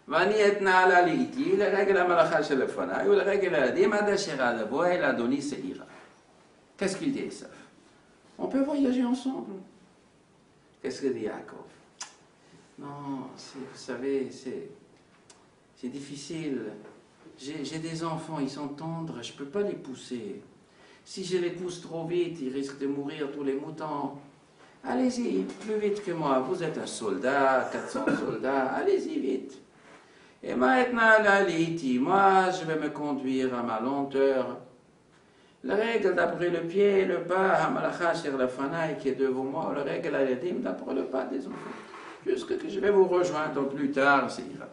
ואני אתנעלה לאיתי לרגל המלאכה שלפניי, ולרגל הילדים עד אשר אבוא אל אדוני שעירה. Qu'est-ce qu'il dit, Esav? On peut voyager ensemble. Qu'est-ce que dit Yaakov? Non, vous savez, c'est difficile. J'ai des enfants, ils sont tendres, je ne peux pas les pousser. Si je les pousse trop vite, ils risquent de mourir tous les moutons. Allez-y, plus vite que moi. Vous êtes un soldat, 400 soldats, allez-y vite. Et maintenant, moi, je vais me conduire à ma lenteur. La règle d'après le pied et le pas, Hamalacha Sher Lafanaï, qui est devant moi, la règle à l'adim d'après le pas des enfants. Jusque que je vais vous rejoindre plus tard, c'est ira.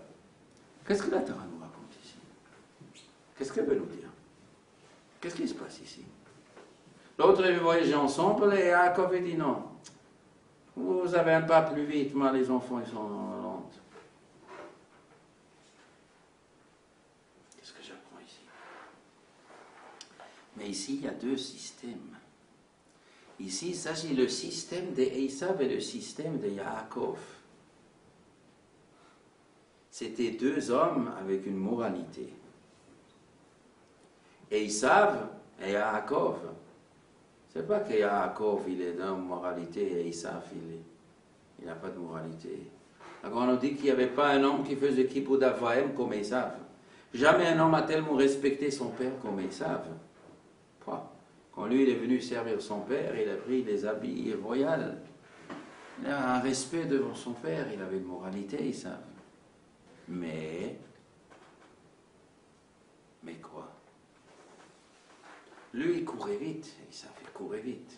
Qu'est-ce que la Torah nous raconte ici? Qu'est-ce qu'elle veut nous dire? Qu'est-ce qui se passe ici? L'autre est voyagé ensemble et Yaakov dit non. Vous avez un pas plus vite, moi les enfants ils sont lents. Qu'est-ce que j'apprends ici? Mais ici il y a deux systèmes. Ici il s'agit le système de Esav et le système de Yaakov. C'était deux hommes avec une moralité. Esav et Yaakov. C'est pas que Yaakov il est dans moralité et Esav il n'a pas de moralité. Alors on nous dit qu'il n'y avait pas un homme qui faisait Kippur Avaim comme Esav. Jamais un homme a tellement respecté son père comme Esav. Quand lui il est venu servir son père, il a pris des habits royaux. Il a un respect devant son père, il avait une moralité Esav. Mais quoi? Lui, il courait vite, il courait vite.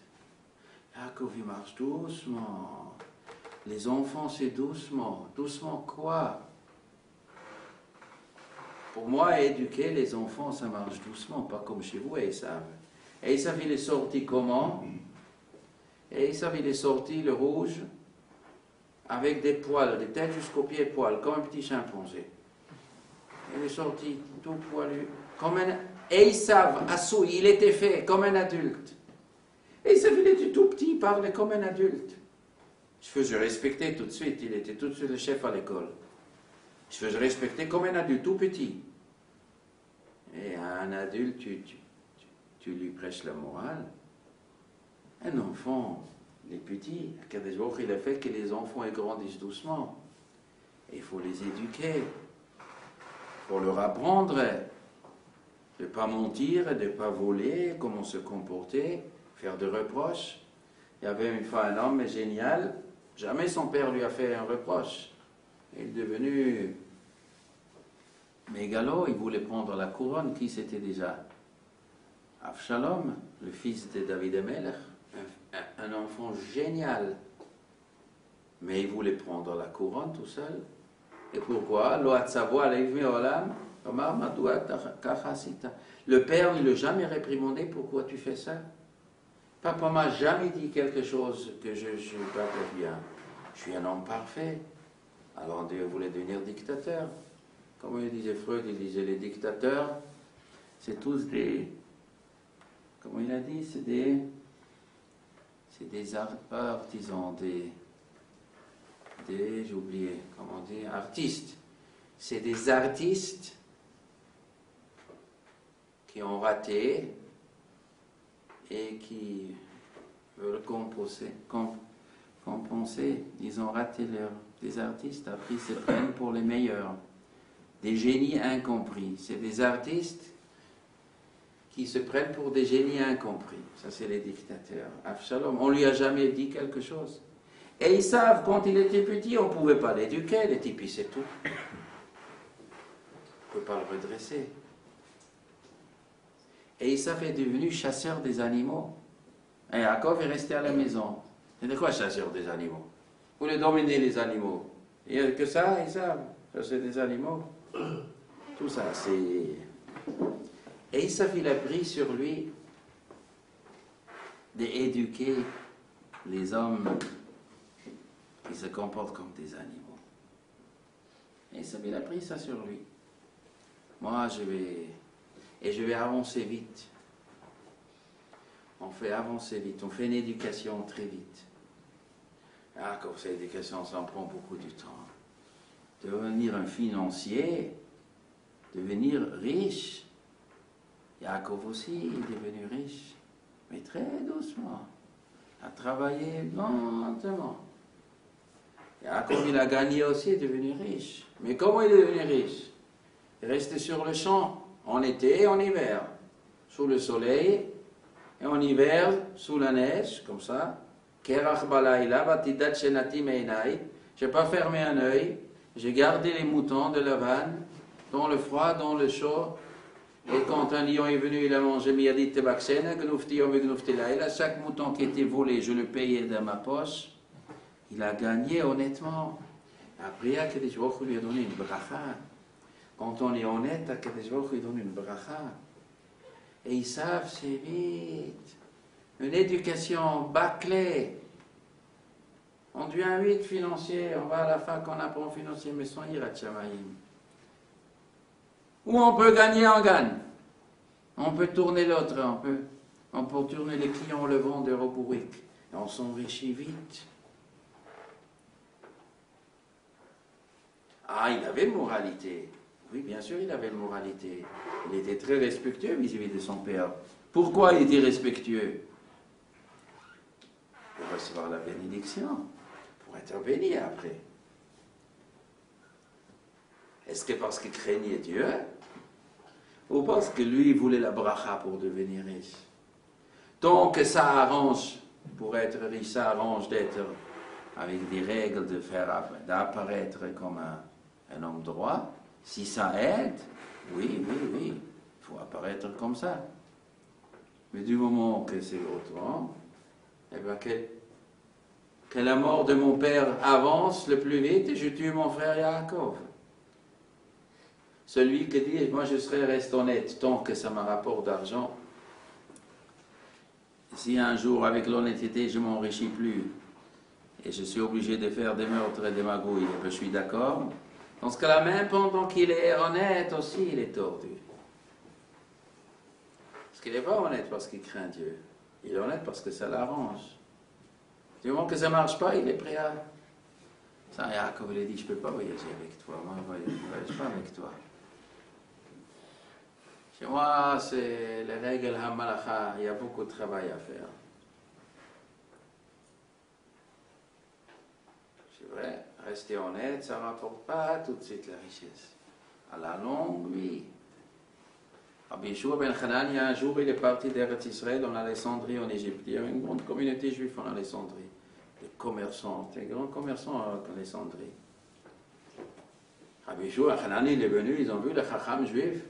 Yaakov, il marche doucement. Les enfants, c'est doucement. Doucement quoi? Pour moi, éduquer les enfants, ça marche doucement, pas comme chez vous, Esav. Esav, il est sorti comment? Esav, il est sorti le rouge, avec des poils, des têtes jusqu'aux pieds poils, comme un petit chimpanzé. Il est sorti tout poilu, comme un... Esav, Assou, il était fait comme un adulte. Esav, il était tout petit, il parlait comme un adulte. Je faisais respecter tout de suite, il était tout de suite le chef à l'école. Je faisais respecter comme un adulte, tout petit. Et un adulte, tu lui prêches la morale. Un enfant, les petits, des jours, il a fait que les enfants ils grandissent doucement. Et il faut les éduquer. Il faut leur apprendre de ne pas mentir, de ne pas voler, comment se comporter, faire de reproches. Il y avait une fois un homme génial, jamais son père lui a fait un reproche. Il est devenu mégalo, il voulait prendre la couronne. Qui c'était déjà? Avshalom, le fils de David Amelech, un enfant génial. Mais il voulait prendre la couronne tout seul. Et pourquoi? Le père ne l'a jamais réprimandé. Pourquoi tu fais ça? Papa m'a jamais dit quelque chose que je n'ai pas fait bien. Je suis un homme parfait. Alors Dieu voulait devenir dictateur. Comme il disait Freud, il disait les dictateurs, c'est tous des... Comment il a dit? C'est des artisans, j'ai oublié, comment dire, artistes. C'est des artistes qui ont raté et qui veulent compenser. Ils ont raté des artistes, après ils se prennent pour les meilleurs. Des génies incompris. C'est des artistes qui se prennent pour des génies incompris. Ça, c'est les dictateurs. Avshalom, on lui a jamais dit quelque chose. Et ils savent, quand il était petit, on ne pouvait pas l'éduquer, le type, il sait tout. On ne peut pas le redresser. Et Esav est devenu chasseur des animaux. Et Yaakov est resté à la maison. C'est de quoi chasseur des animaux? Vous voulez dominer les animaux. Il n'y a que ça, Esav, chasser des animaux. Tout ça, c'est... Et Esav, il a pris sur lui d'éduquer les hommes qui se comportent comme des animaux. Et Esav, il a pris ça sur lui. Moi, je vais avancer vite. On fait avancer vite, on fait une éducation très vite. Ah, comme cette éducation, ça en prend beaucoup de temps. Devenir un financier, devenir riche. Yaakov aussi est devenu riche, mais très doucement. A travaillé lentement. Yaakov, il a gagné aussi, est devenu riche. Mais comment il est devenu riche? Il restait sur le champ, en été et en hiver, sous le soleil, et en hiver, sous la neige, comme ça. Kerach balayla, batidat shenati meinai. Je n'ai pas fermé un œil, j'ai gardé les moutons de Lavan, dans le froid, dans le chaud. Et quand un lion est venu, il a mangé miyadit tebaksena, gnufti yom gnufti laila. Chaque mouton qui était volé, je le payais dans ma poche. Il a gagné honnêtement. Après, Akadosh Baruch Hu lui a donné une bracha. Quand on est honnête, Akadosh Baruch Hu lui donne une bracha. Et ils savent, c'est vite. Une éducation bâclée. On devient vite financier, on va à la fac, on apprend financier, mais sans Yirat Shamayim. Où on peut gagner, on gagne. On peut tourner l'autre, on peut tourner les clients, le vendeur au bourrique. Et on s'enrichit vite. Ah, il avait une moralité. Oui, bien sûr, il avait une moralité. Il était très respectueux vis-à-vis de son père. Pourquoi il était respectueux? Pour recevoir la bénédiction, pour être béni après. Est-ce que parce qu'il craignait Dieu? Ou parce que lui voulait la bracha pour devenir riche? Tant que ça arrange, pour être riche, ça arrange d'être avec des règles, d'apparaître comme un homme droit. Si ça aide, oui, il faut apparaître comme ça. Mais du moment que c'est autrement, eh bien que la mort de mon père avance le plus vite et je tue mon frère Yaakov. Celui qui dit, moi je reste honnête tant que ça me rapporte d'argent. Si un jour avec l'honnêteté je ne m'enrichis plus et je suis obligé de faire des meurtres et des magouilles, je suis d'accord. Dans ce cas-là, même pendant qu'il est honnête aussi, il est tordu. Parce qu'il n'est pas honnête parce qu'il craint Dieu. Il est honnête parce que ça l'arrange. Du moment que ça ne marche pas, il est prêt à... Ça, Yaakov, il a dit, je ne peux pas voyager avec toi. Moi, je ne voyage pas avec toi. Chez moi, c'est les règles Hamalacha. Il y a beaucoup de travail à faire. C'est vrai, rester honnête, ça ne rapporte pas tout de suite la richesse. À la longue, oui. Rabbi Yeshua ben Hanania, un jour, il est parti d'Eretz Israël en Alexandrie, en Égypte. Il y avait une grande communauté juive en Alexandrie. Des commerçants, des grands commerçants en Alexandrie. Rabbi Yeshua ben Hanania, il est venu, ils ont vu le Chacham juif.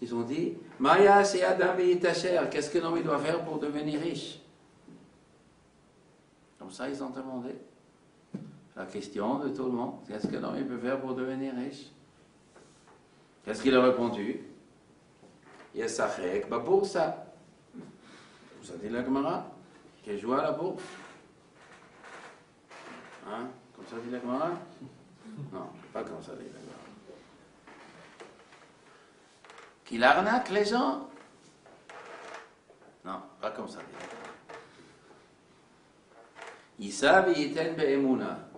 Ils ont dit, Maya, c'est Adam et Itacher, qu'est-ce que l'homme doit faire pour devenir riche? Comme ça, ils ont demandé la question de tout le monde. Qu'est-ce que l'homme peut faire pour devenir riche? Qu'est-ce qu'il a répondu? Yesachek, ba boursa. Vous avez dit la Gemara? Qu'il joue à la bourse? Hein? Comme ça dit la Gemara? Non, pas comme ça dit la Gemara. Qu'il arnaque les gens? Non, pas comme ça dit la Gemara. Yisa v'yiten be'emuna.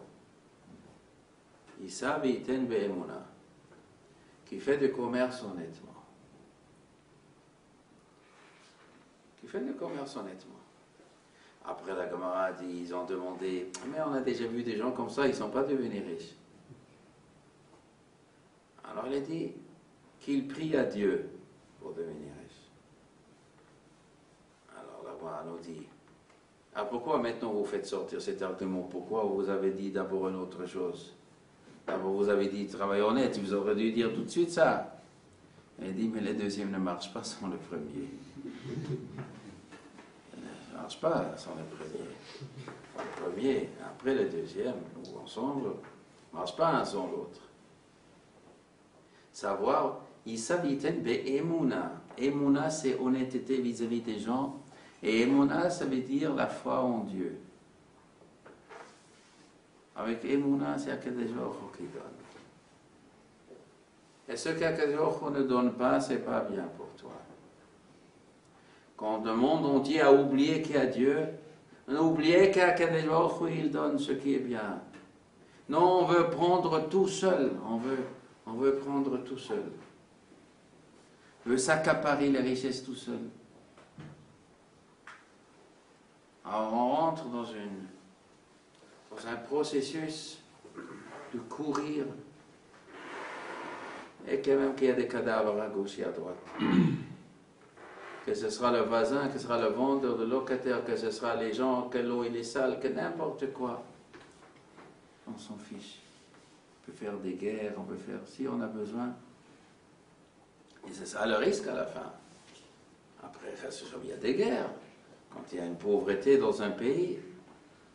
Yisa v'yiten be'emuna. Qui fait du commerce honnêtement. Qui fait du commerce honnêtement. Après la Gemara dit, ils ont demandé, mais on a déjà vu des gens comme ça, ils ne sont pas devenus riches. Alors il a dit qu'il prie à Dieu pour devenir riche. Torah nous dit. Ah, pourquoi maintenant vous faites sortir cet argument? Pourquoi vous avez dit d'abord une autre chose? D'abord vous avez dit travail honnête, vous aurez dû dire tout de suite ça. Il dit, mais le deuxième ne marche pas sans le premier. Il ne marche pas sans le premier. Le premier, après le deuxième, ou ensemble, ne marche pas un sans l'autre. Savoir, il s'habite be'emuna. Emuna, c'est honnêteté vis-à-vis des gens. Et emuna, ça veut dire la foi en Dieu. Avec emuna, c'est Akadosh Baruch Hu qui donne. Et ce qu'Akadosh Baruch Hu ne donne pas, c'est pas bien pour toi. Quand le monde entier a oublié qu'il y a Dieu, on a oublié qu'Akadosh Baruch Hu, il donne ce qui est bien. Non, on veut prendre tout seul. On veut prendre tout seul. On veut s'accaparer les richesses tout seul. Alors on rentre dans un processus de courir. Et quand même qu'il y a des cadavres à gauche et à droite. Que ce sera le voisin, que ce sera le vendeur, le locataire, que ce sera les gens, que l'eau il est sale, que n'importe quoi. On s'en fiche. On peut faire des guerres, on peut faire si on a besoin. Et c'est ça le risque à la fin. Après, il y a des guerres. Quand il y a une pauvreté dans un pays,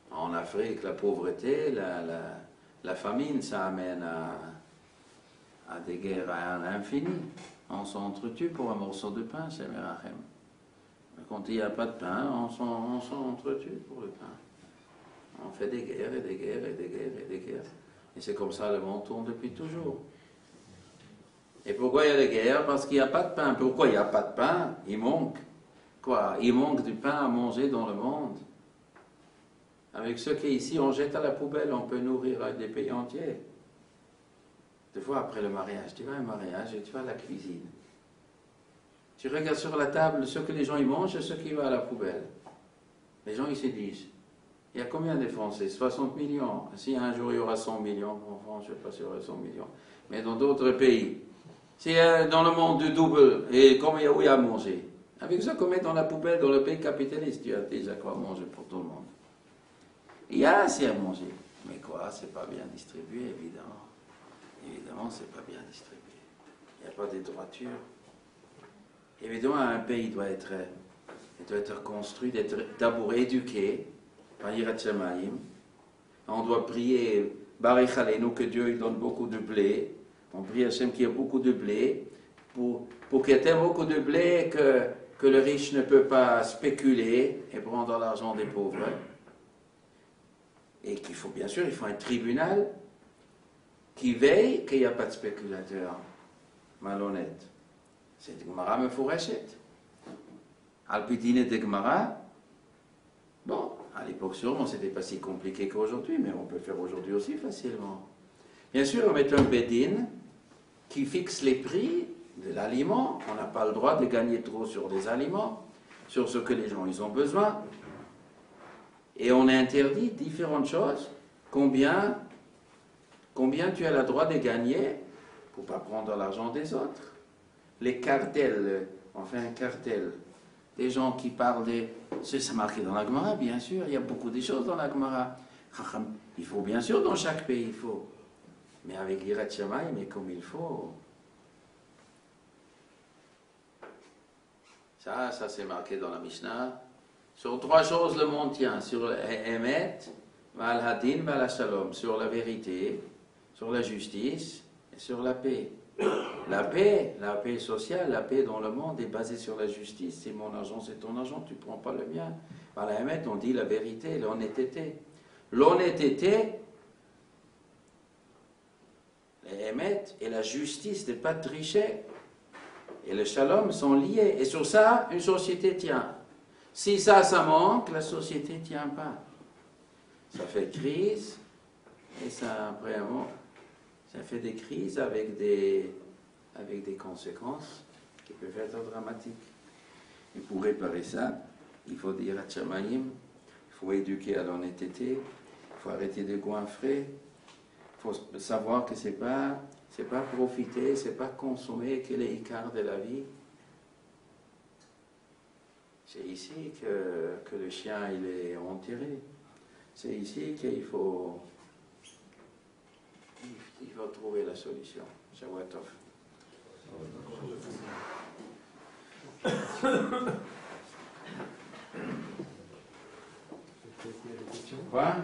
en Afrique, la pauvreté, la famine, ça amène à des guerres à l'infini. On s'entretue pour un morceau de pain, c'est Merachem. Quand il n'y a pas de pain, on s'entretue pour le pain. On fait des guerres et des guerres et des guerres et des guerres. Et c'est comme ça le monde tourne depuis toujours. Et pourquoi il y a des guerres? Parce qu'il n'y a pas de pain. Pourquoi il n'y a pas de pain? Il manque. Quoi? Il manque du pain à manger dans le monde. Avec ce qui est ici, on jette à la poubelle, on peut nourrir des pays entiers. Des fois, après le mariage, tu vas à un mariage et tu vas à la cuisine. Tu regardes sur la table ce que les gens y mangent et ce qui va à la poubelle. Les gens, ils se disent, il y a combien de Français? 60 millions. Si un jour il y aura 100 millions, en France, je ne sais pas s'il y aura 100 millions, mais dans d'autres pays, si dans le monde du double, et combien il y a à manger? Avec ça qu'on met dans la poubelle, dans le pays capitaliste, tu as déjà quoi manger pour tout le monde. Il y a assez à manger. Mais quoi, c'est pas bien distribué, évidemment. Évidemment, c'est pas bien distribué. Il n'y a pas de droiture. Évidemment, un pays doit être construit, d'être d'abord éduqué par Yirat Shamayim. On doit prier Barich Aleinu, que Dieu il donne beaucoup de blé. On prie Hachem qu'il y ait beaucoup de blé, pour qu'il y ait tellement beaucoup de blé que le riche ne peut pas spéculer et prendre l'argent des pauvres. Et qu'il faut, bien sûr, il faut un tribunal qui veille qu'il n'y a pas de spéculateurs malhonnêtes. C'est Gemara Mefourachet. Alpidine de Gemara. Bon, à l'époque sûrement, c'était pas si compliqué qu'aujourd'hui, mais on peut faire aujourd'hui aussi facilement. Bien sûr, on met un bedin qui fixe les prix de l'aliment. On n'a pas le droit de gagner trop sur des aliments, sur ce que les gens ils ont besoin. Et on interdit différentes choses. Combien tu as le droit de gagner pour ne pas prendre l'argent des autres. Les cartels, on fait un cartel. Des gens qui parlent des... C'est marqué dans la Gemara, bien sûr. Il y a beaucoup de choses dans la Gemara. Il faut bien sûr, dans chaque pays, il faut. Mais avec Yirat Shamayim, mais comme il faut. Ça c'est marqué dans la Mishnah. Sur 3 choses, le monde tient. Sur l'Emet, Val Hadin, Val Shalom. Sur la vérité, sur la justice et sur la paix. La paix sociale, la paix dans le monde est basée sur la justice. C'est mon argent, c'est ton argent, tu ne prends pas le mien. Par la Emet, on dit la vérité, l'honnêteté. L'honnêteté, l'Emet et la justice de ne pas tricher. Et le Shalom sont liés. Et sur ça, une société tient. Si ça manque, la société ne tient pas. Ça fait crise, et ça, après un moment, ça fait des crises avec des conséquences qui peuvent être dramatiques. Et pour réparer ça, il faut dire à Shamayim, il faut éduquer à l'honnêteté, il faut arrêter de goinfrer, il faut savoir que c'est pas profiter, c'est pas consommer que les écarts de la vie. C'est ici que le chien il est enterré. C'est ici qu'il faut trouver la solution. Shawatov. Est-ce qu'il y a des questions? Quoi?